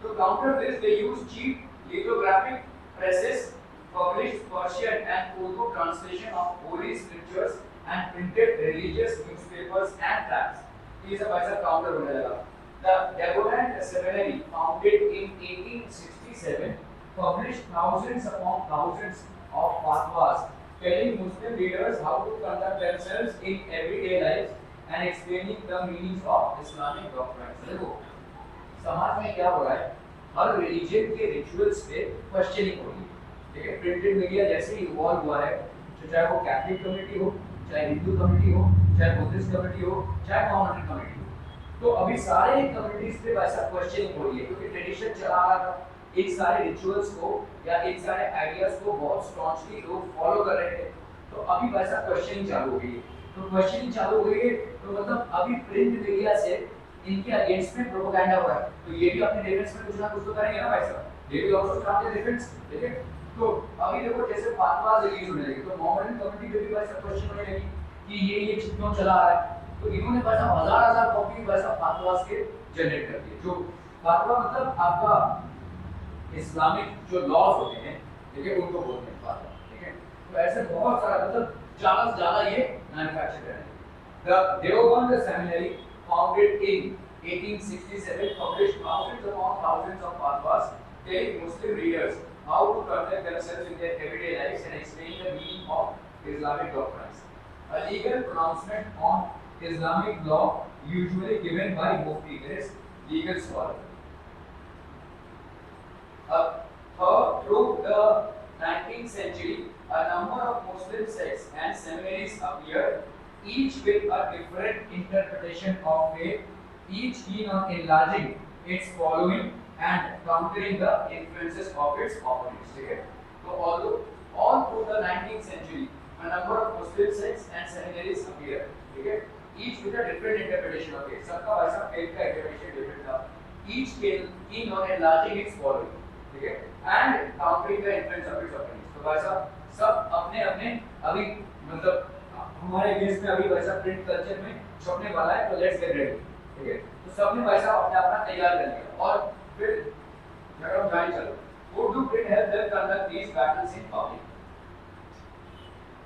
To counter this, they used cheap lithographic presses, published Persian and Urdu translation of holy scriptures and printed religious newspapers and tracts. ये सब ऐसा counter होने लगा। The Deoband Seminary, founded in 1867, published thousands upon thousands of fatwas telling Muslim readers how to conduct themselves in everyday lives and explaining the meanings of Islamic doctrines. देखो समाज में क्या हो रहा है, हर रिलीजन के रिचुअल्स पे क्वेश्चनिंग हो रही है, ठीक है। प्रिंटेड मीडिया जैसे ही इवॉल्व हुआ है, चाहे वो कैथलिक कम्युनिटी हो, चाहे हिंदू कम्युनिटी हो, चाहे बुद्धिस्ट कम्युनिटी हो, चाहे मोहम्मदन कम्युनिटी हो, तो अभी सारे कम्युनिटीज पे वैसा क्वेश्चनिंग हो रही है, क्योंकि ट्रेडिशन चला आ रहा था, इन सारे रिचुअल्स को या इन सारे आइडियाज को बहुत स्ट्रॉन्गली लोग फॉलो कर रहे थे। तो अभी वैसा क्वेश्चनिंग चालू हो गई है। तो क्वेश्चनिंग चालू हो गई है तो मतलब अभी प्रिंट मीडिया से इनके अगेंस्ट में प्रोपेगेंडा हो रहा है, तो ये भी अपने डिफेंस में कुछ ना कुछ तो करेंगे ना भाई साहब, they will also start the defence, ठीक है। तो अभी देखो जैसे फातवा रिलीज होने लगी तो मोहम्मदन कम्युनिटी पे भी वैसा क्वेश्चन होने लगी कि ये क्यों चला आ रहा है, तो इन्होंने वैसा हजार कॉपी वैसा फातवास के जनरेट कर दिए। जो फातवा मतलब आपका इस्लामिक जो लॉज होते हैं, ठीक है, उनको बोलते हैं फातवा, ठीक है। तो ऐसे बहुत सारा मतलब ज्यादा से ज्यादा ये मैन्युफैक्चर कर रहे हैं। The Deoband seminary founded in 1867 published thousands upon thousands of fatwas telling Muslim readers how to conduct themselves in their everyday lives and explaining the meaning of Islamic doctrines. A legal pronouncement on Islamic law usually given by mufti, that is legal scholar. Through the 19th century, a number of Muslim sects and seminaries appeared, each with a different interpretation of faith, each keen on enlarging its following and countering the influences of its opponents. Okay? So all through the 19th century, a number of Muslim sects and seminaries appeared. Okay? Each with a different interpretation of faith. सबका वैसा faith का interpretation different था. Each keen on enlarging its following. Okay? And countering the influence of its opponents. तो वैसा सब अपने अपने अभी मतलब हमारे देश में अभी वैसा प्रिंट कल्चर में छपने वाला है, तो लेट्स गेट रेडी, ठीक है। तो सबने वैसा अपना तैयार कर लिया और फिर झगड़ा जारी चलो। Would do print help them conduct these battles in public?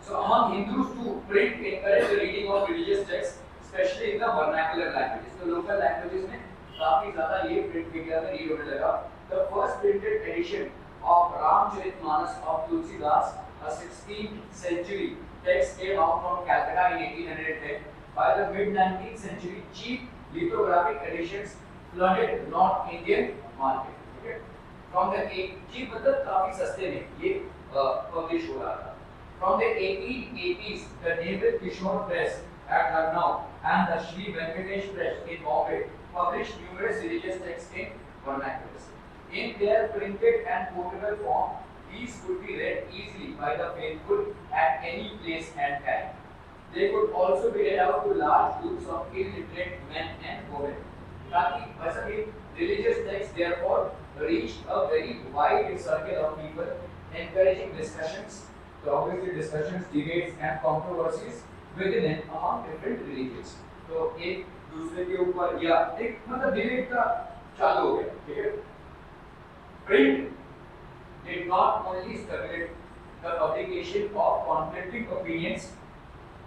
So among Hindus too, print encourage the reading of religious texts, especially in the vernacular languages. So local languages में काफी ज़्यादा ये print media में read होने लगा. The first printed edition of Ramcharitmanas of Tulsidas, a 16th century text, came out from Calcutta in 1810. By the mid-19th century, cheap lithographic editions flooded North Indian market. Okay? From the cheap मतलब काफी सस्ते में ये publish हो रहा था. From the 1880s, the Naval Kishore Press at Lucknow and the Shri Venkatesh Press in Bombay published numerous religious texts in vernaculars. In their printed and portable form, these could be read easily by the faithful at any place and time. They could also be read out to large groups of illiterate men and women. ताकि वैसा भी religious texts therefore reached a very wide circle of people, encouraging discussions. So obviously discussions, debates and controversies within and among different religions. तो एक दूसरे के ऊपर या एक मतलब डिबेट का चालू हो गया, ठीक है? Print did not only stimulate the publication of conflicting opinions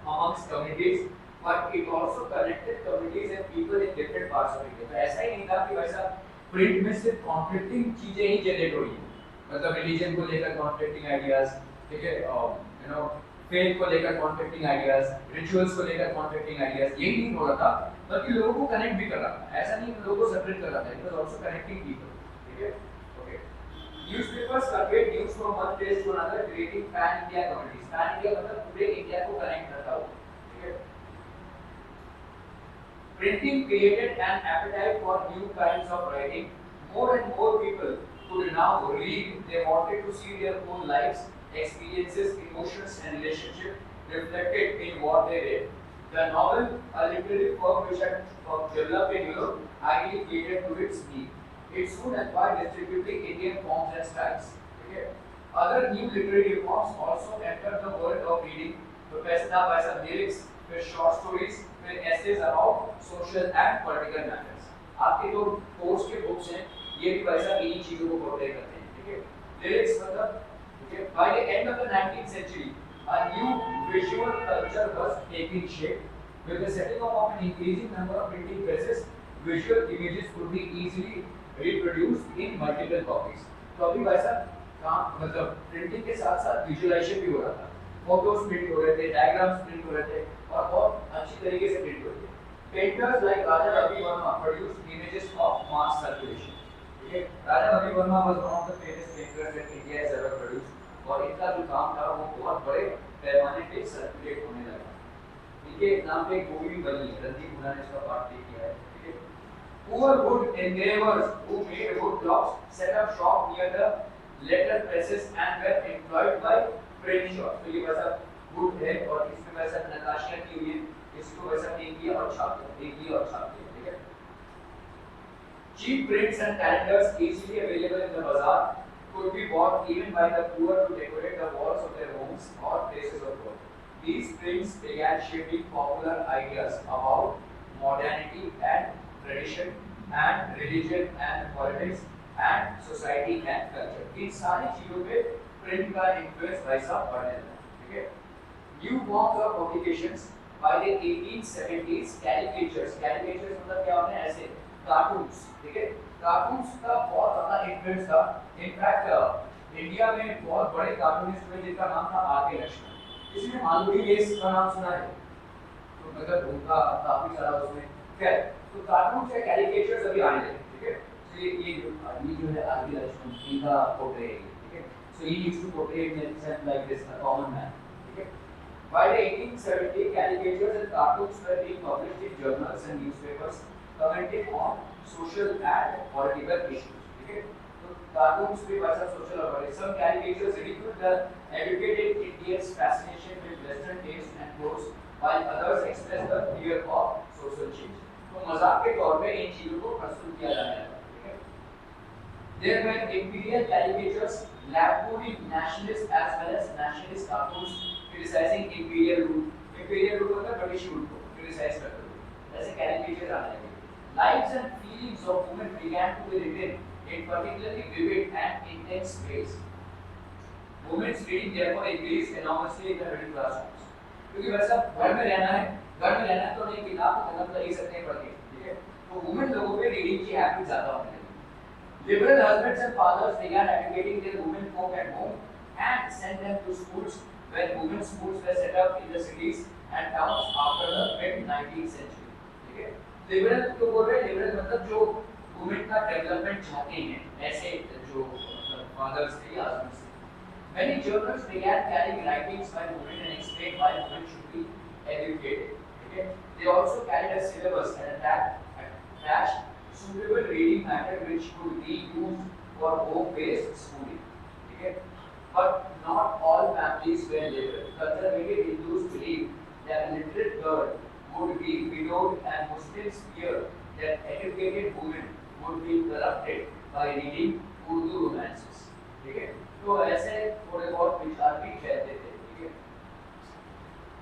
amongst communities, but it also connected communities and people in different parts of India. तो ऐसा ही नहीं था कि वैसा print में सिर्फ conflicting चीजें ही जनरेट हो रही हैं, मतलब religion को लेकर conflicting ideas, ठीक है, you know, faith को लेकर conflicting ideas, rituals को लेकर conflicting ideas, यही नहीं हो रहा था, बल्कि लोगों को connect भी कर रहा था. ऐसा नहीं लोगों को separate कर रहा था, it was also connecting people. ठीक है, okay. Newspapers conveyed news from one place to another, creating pan-India communities. Pan-India मतलब पूरे इंडिया को connect करता हो. ठीक है. Printing created an appetite for new kinds of writing. More and more people could now read. They wanted to see their own lives, experiences, emotions, and relationships reflected in what they read. The novel, a literary form which had developed in Europe, ideally catered to its need. It soon acquired distributing Indian forms and styles. Okay. Other new literary forms also entered the world of reading. तो पैसे ना पैसा lyrics, फिर short stories, फिर essays about social and political matters. आपके जो course के books हैं, ये भी पैसा इन्हीं चीजों को पोर्ट्रे करते हैं, ठीक है? Lyrics मतलब by the end of the 19th century, a new visual culture was taking shape. With the setting up of an increasing number of printing presses, visual images could be easily reproduced in multiple copies. तो अभी वैसा काम मतलब printing के साथ साथ visualisation भी हो रहा था. फोटोज प्रिंट हो रहे थे, डायग्राम्स प्रिंट हो रहे थे और बहुत अच्छी तरीके से प्रिंट हो रहे थे. Painters like Raja Ravi Verma produced images of mass circulation. Okay, Raja Ravi Verma was one of the famous painters that India has ever produced. और इनका जो काम था वो बहुत बड़े पैमाने पे सर्कुलेट होने लगा. इनके नाम पे एक मूवी भी बनी है, रणदीप हुडा ने इसका पार्ट प्ले किया है. ठीक है. Poor wood engravers who made wood blocks set up shop near the letter presses and were employed by print shops. तो ये वैसा wood है और इसमें वैसा नक्काशियाँ की हुई है, इसको वैसा पेंट किया और छाप दिया, पेंट किया और छाप दिया. ठीक है. Cheap prints and calendars easily available in the bazaar could be bought even by the poor to decorate the walls of their homes or places of work. These prints began shaping popular ideas about modernity and tradition and religion and politics and society and culture. इन सारी चीजों पे print का influence वैसा बढ़ने लगा. ठीक है. New forms of publications by the 1870s, caricatures मतलब क्या होते हैं ऐसे कार्टून्स. ठीक है. कार्टून्स का बहुत ज़्यादा इन्फ्लुएंस था. इनफैक्ट इंडिया में बहुत बड़े कार्टूनिस्ट हुए जिनका नाम था आर.के. लक्ष्मण. किसी ने मालगुडी डेज का नाम सुना है? तो मतलब उनका काफी सारा उसमें खैर तो कार्टून्स या कैरिकेचर्स अभी आने लगे. ठीक है. तो ये जो है आर.के. लक्ष्मण इनका पोर्ट्रे है. ठीक है. So he used to portray himself like this a common man. ठीक है. By the 1870s, caricatures and cartoons were being published in journals and newspapers commenting on social and political issues. Okay? So cartoons भी वैसा social और political. Some caricatures ridicule the educated Indians' fascination with Western taste and clothes, while others express the fear of social change. तो मजाक के तौर पे इन चीजों को प्रस्तुत किया जाने लगा. There were imperial caricatures, lampooned nationalists as well as nationalist cartoons criticizing imperial rule. Imperial rule मतलब British rule को criticize करते थे. ऐसे caricatures आने लगे. Lives and feelings of women began to be written in particularly vivid and intense ways. Women's reading therefore increase enormously in the middle class homes, क्योंकि वैसा घर में रहना है, घर में रहना तो नहीं, किताब तो खत्म कर ही सकते हैं पढ़ के, ठीक है, तो वुमेन लोगों पे रीडिंग की हैबिट ज्यादा होने लगी। Liberal husbands and fathers began educating their women folk at home and sent them to schools when women's schools were set up in the cities and towns after the mid 19th century, ठीक है। Liberal तो बोल रहे हैं, liberal मतलब जो women का development चाहते हैं, ऐसे जो मतलब फादर्स थे या हस्बैंड्स थे। Many journals began carrying writings by women and explained why women should be educated. Okay? They also carried a syllabus and attached suitable reading matter which could be used for home-based schooling. Okay? But not all families were liberal. Conservative Hindus believed that a literate girl would be widowed, and Muslims feared that educated women would be corrupted by reading Urdu romances. Okay? तो ऐसे थोड़े बहुत विचार भी कहते थे, ठीक है।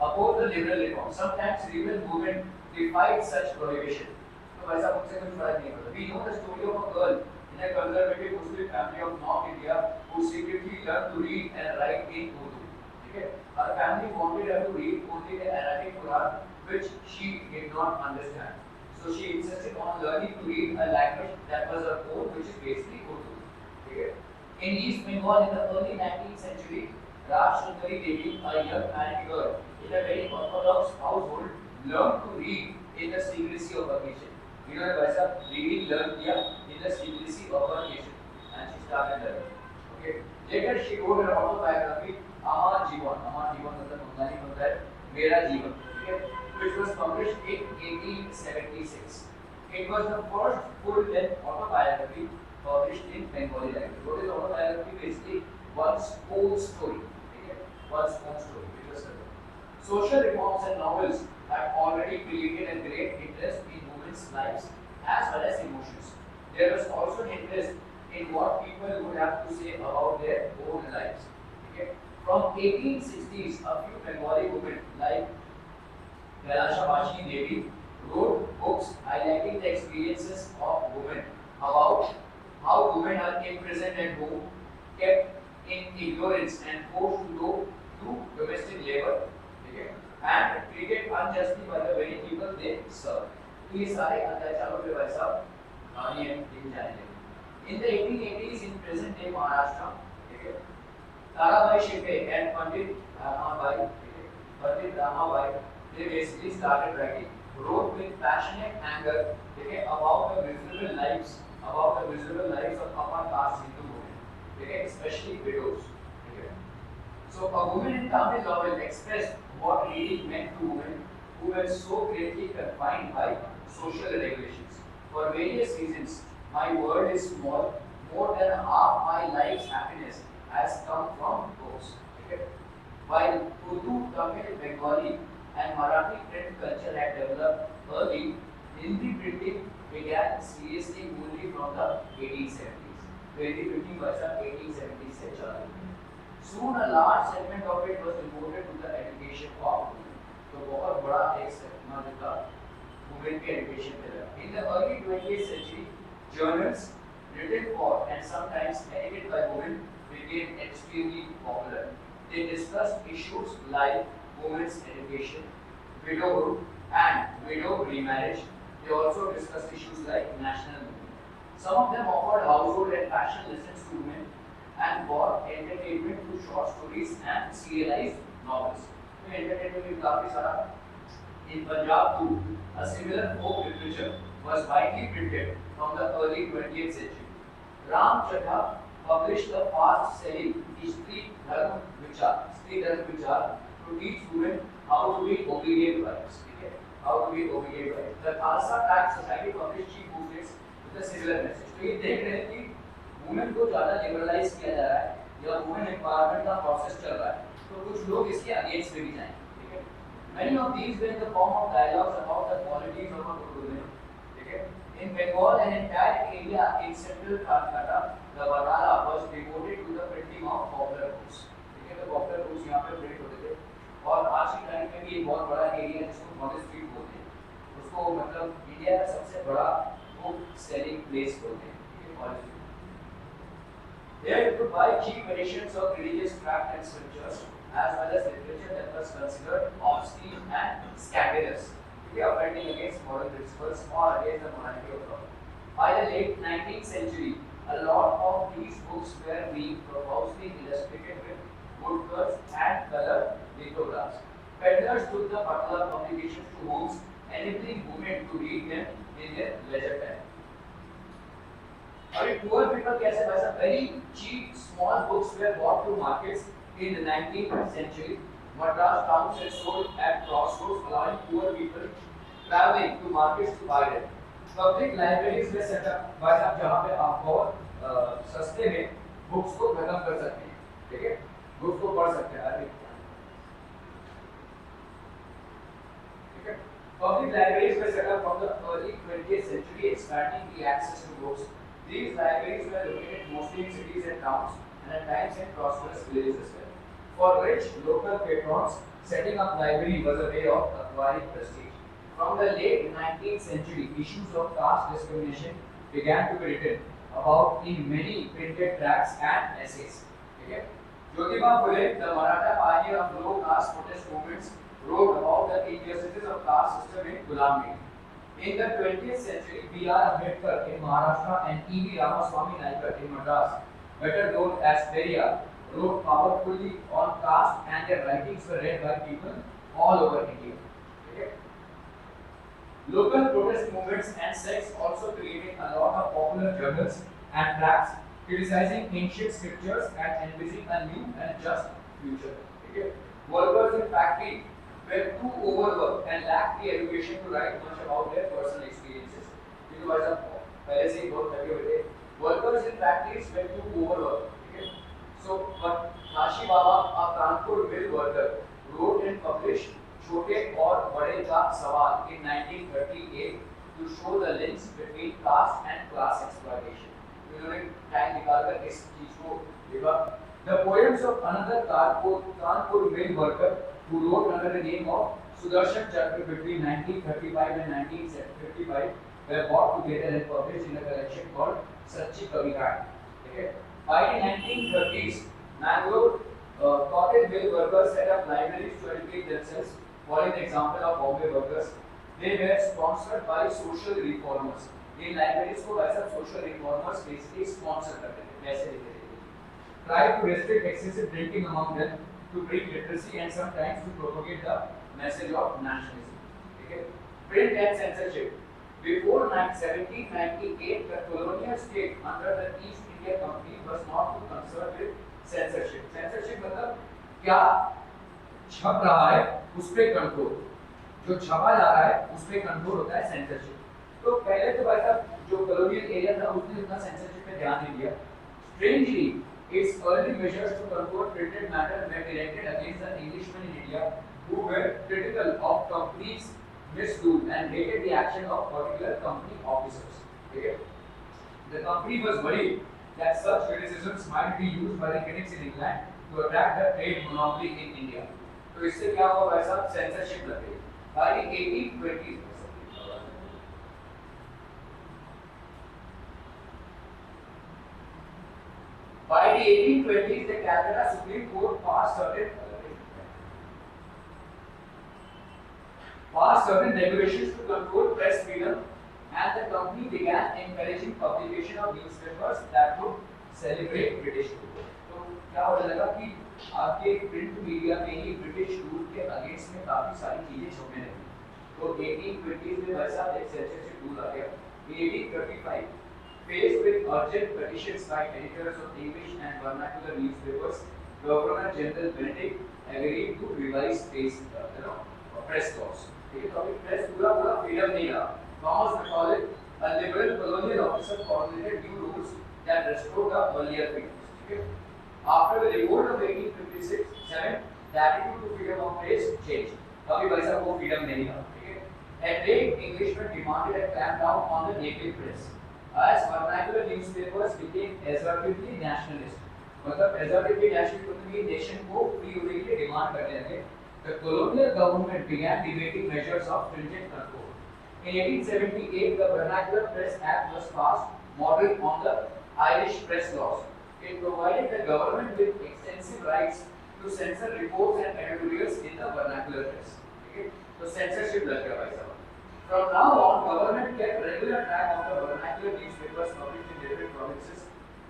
Oppose the liberal reform. Sometimes liberal movement defied such prohibition. तो वैसा मुझसे कुछ फर्क नहीं पड़ता। We know the story of a girl in a conservative Muslim family of North India who secretly learned to read and write in Urdu. ठीक है। Her family wanted her to read only the Arabic Quran, which she did not understand. So she insisted on learning to read a language that was her own, which is basically Urdu. ठीक है। In East Bengal in the early 19th century, Raj Sundari Devi, a young married girl in a very orthodox household, learned to read in the secrecy of her kitchen. इन्होंने वैसा reading learn किया in the secrecy of her kitchen, and she started learning. Okay. Later she wrote her autobiography, Amar Jeevan. Amar Jeevan मतलब बंगाली होता है मेरा जीवन, ठीक है, which was published in 1876. It was the first full-length autobiography published in Bengali language. What is autobiography? Basically, one's own story. Okay? One's own story. Social reforms and novels have already created a great interest in women's lives as well as emotions. There was also an interest in what people would have to say about their own lives. Okay? From 1860s, a few Bengali women like Kailasha Bashi Devi wrote books highlighting the experiences of women about how women are imprisoned at home, kept in ignorance and forced to go through domestic labor, okay, and treated unjustly by the very people they serve. तो ये सारे अत्याचारों पे वैसा कहानी है लिखी जाने लगी। In the 1880s in present day Maharashtra, okay, Tarabai Shinde and Pandit Ramabai, they basically started writing, wrote with passionate anger, okay, about the miserable lives of upper caste Hindu women, okay, especially widows. Okay. So a woman in Tamil novel expressed what reading meant to women who were so greatly confined by social regulations. For various reasons, my world is small. More than half my life's happiness has come from books. Okay. While Urdu, Tamil, Bengali, and Marathi print culture had developed early, Hindi printing began seriously only from the 1870s. 2050 वर्ष 1870s से चालू हुई। Soon a large segment of it was devoted to the education of women. तो बहुत बड़ा एक segment था women के education पे लगा। In the early 20th century, journals written for and sometimes edited by women became extremely popular. They discussed issues like women's education, widowhood, and widow remarriage. They also discussed issues like national movement. Some of them offered household and fashion lessons to women and for entertainment through short stories and serialized novels. So entertainment में काफी सारा in Punjab too, a similar folk literature was widely printed from the early 20th century. Ram Chadha published the fast-selling Stree Dharma Vichar to teach women how to be obedient wives. How to be obedient wives. The Khalsa Tax Society published cheap booklets with a similar message. तो ये देख रहे हैं कि women को ज़्यादा liberalise किया जा रहा है या वुमेन एम्पावरमेंट का प्रोसेस चल रहा है, तो कुछ लोग इसके अगेंस्ट भी जाएंगे, ठीक है। Many of these were in the form of dialogues about the qualities of a good woman, ठीक है। In Bengal, an entire area in central Calcutta, the Badala was devoted to the printing of popular books, ठीक है। तो popular books यहाँ पे print होते थे और आज के टाइम में भी एक बहुत बड़ा एरिया है जिसको नॉलेज स्ट्रीट बोलते हैं, उसको मतलब इंडिया का सबसे बड़ा बुक सेलिंग प्लेस बोलते हैं, ठीक है। They could buy cheap editions of religious tract and scriptures as well as literature that was considered obscene and scandalous, to be offending against moral principles or against the morality of law. By the late 19th century, a lot of these books were being profusely illustrated with woodcuts and color lithographs. Peddlers took the Patala publications to homes, enabling women to read them in their leisure time. Or poor people कैसे वैसा very cheap small books were bought to markets in the 19th century. Madras towns had sold at crossroads, allowing poor people traveling to markets to buy them. Public libraries were set up by सब जहाँ पे आप बहुत सस्ते में books को खत्म कर सकते हैं, ठीक है, बुक्स को पढ़ सकते हैं आदमी, ठीक है. Public libraries were set up from the early 20th century, expanding the access to books. These libraries were located mostly in cities and towns, and at times in prosperous villages as well. For rich local patrons, setting up library was a way of acquiring prestige. From the late 19th century, issues of caste discrimination began to be written about in many printed tracts and essays. Okay? Jyotiba Phule, the Maratha pioneer of low caste protest movements, wrote about the injustices of caste system in Gulami. In the 20th century, B.R. Ambedkar in Maharashtra and E.V. Ramaswamy Naikar in Madras, better known as Periyar, wrote powerfully on caste, and their writings were read by people all over India. Okay? Local protest movements and sects also created a lot of popular journals and tracts criticizing ancient scriptures and envisaging a new and just future. Okay? Workers in factory were too overworked and lacked the education to write much about their personal experiences. क्योंकि वैसा पहले से ही बहुत थके हुए थे. Workers in factories were too overworked. Okay? So, but Kashi Baba, a Kanpur mill worker, wrote and published छोटे और बड़े का सवाल in 1938 to show the links between caste and class exploitation. उन्होंने टाइम निकालकर इस चीज को लिखा. The poems of another Kanpur mill worker who wrote under the name of Sudarshan Chakra between 1935 and 1955 were brought together and published in a collection called Sachi Kavitaan. Okay? By the 1930s, Mangalore cotton mill workers set up libraries to educate themselves, following the example of Bombay workers. They were sponsored by social reformers. In libraries को वैसा social reformers basically sponsor करते थे, पैसे देते थे. Tried to restrict excessive drinking among them, to bring literacy and sometimes to propagate the message of nationalism. Okay? Print and censorship. Before 1798, the colonial state under the East India Company was not too concerned with censorship. Censorship मतलब क्या छप रहा है उस पे control, जो छपा जा रहा है उस पे कंट्रोल होता है सेंसरशिप. तो पहले तो भाई साहब जो कॉलोनियल एरिया था उसने उतना सेंसरशिप पे ध्यान नहीं दिया. Strangely, its early measures to control printed matter were directed against the Englishmen in India who were critical of companies' misrule and hated the action of particular company officers. Okay? The company was worried that such criticisms might be used by the critics in England to attack the trade monopoly in India. तो इससे क्या हुआ वैसा censorship लग गई. By the 1820s, by the 1820s, the Calcutta Supreme Court passed certain regulations to control press freedom, and the company began encouraging publication of newspapers that would celebrate British rule. तो क्या होने लगा कि आपके print media में ही British rule के against में काफी सारी चीजें छपने लगी. तो 1820s में वैसा एक सेंसरशिप रूल आ गया. In 1835, faced with urgent petitions by editors of English and vernacular newspapers, Governor General Benedict agreed to revise press laws. ठीक है, तो अभी प्रेस पूरा फ्रीडम नहीं रहा. Thomas Macaulay, a liberal colonial officer, formulated new rules that restored the earlier freedoms. ठीक है. After the revolt of 1856-7, the attitude to freedom of press changed. अभी वैसा वो freedom नहीं रहा. ठीक है. At late, Englishmen demanded a clampdown on the native press. As vernacular newspapers became assertively nationalist, मतलब assertively nationalist मतलब नेशन को फ्री होने के लिए डिमांड करने लगे. The colonial government began debating measures of stringent control. In 1878, the Vernacular Press Act was passed, modeled on the Irish press laws. It provided the government with extensive rights to censor reports and editorials in the vernacular press. Okay? So censorship लग गया भाई साहब. From now on, government kept regular track of the vernacular newspapers published in different provinces.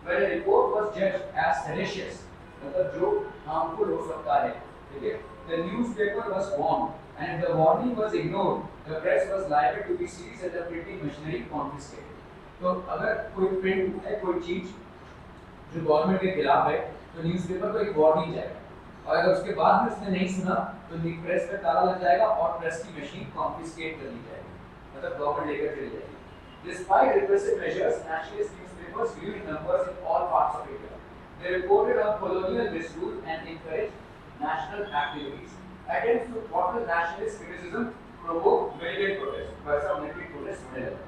When a report was judged as seditious, मतलब जो harmful हो सकता है, ठीक है? The newspaper was warned, and if the warning was ignored, the press was liable to be seized and the printing machinery confiscated. तो अगर कोई प्रिंट है कोई चीज जो गवर्नमेंट के खिलाफ है तो न्यूज़पेपर को एक वार्निंग जाएगा और अगर उसके बाद भी उसने नहीं सुना तो प्रेस पे ताला लग जाएगा और प्रेस की मशीन कॉन्फिस्केट कर ली जाएगी मतलब गवर्नमेंट लेकर चली जाएगी. Despite repressive measures, nationalist newspapers grew in numbers in all parts of India. They reported on colonial misrule and encouraged national activities. Attempts to throttle nationalist criticism provoked militant protest. वैसा militant protest होने लगा.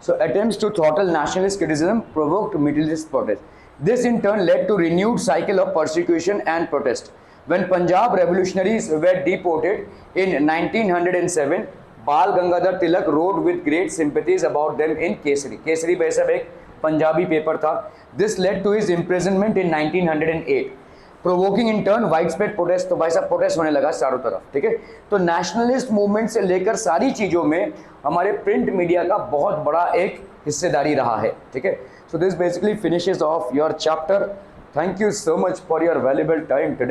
So attempts to throttle nationalist criticism provoked militant protest. This in turn led to renewed cycle of persecution and protest. When Punjab revolutionaries were deported in 1907, Bal Gangadhar Tilak wrote with great sympathies about them in Kesari. Kesari भाई साहब एक Punjabi paper था. This led to his imprisonment in 1908. Provoking in turn wide spread protest. तो भाई साहब protest होने लगा चारों तरफ. ठीक है, तो नेशनलिस्ट मूवमेंट से लेकर सारी चीज़ों में हमारे प्रिंट मीडिया का बहुत बड़ा एक हिस्सेदारी रहा है. ठीक है, so this basically finishes of your chapter. Thank you so much for your valuable time today.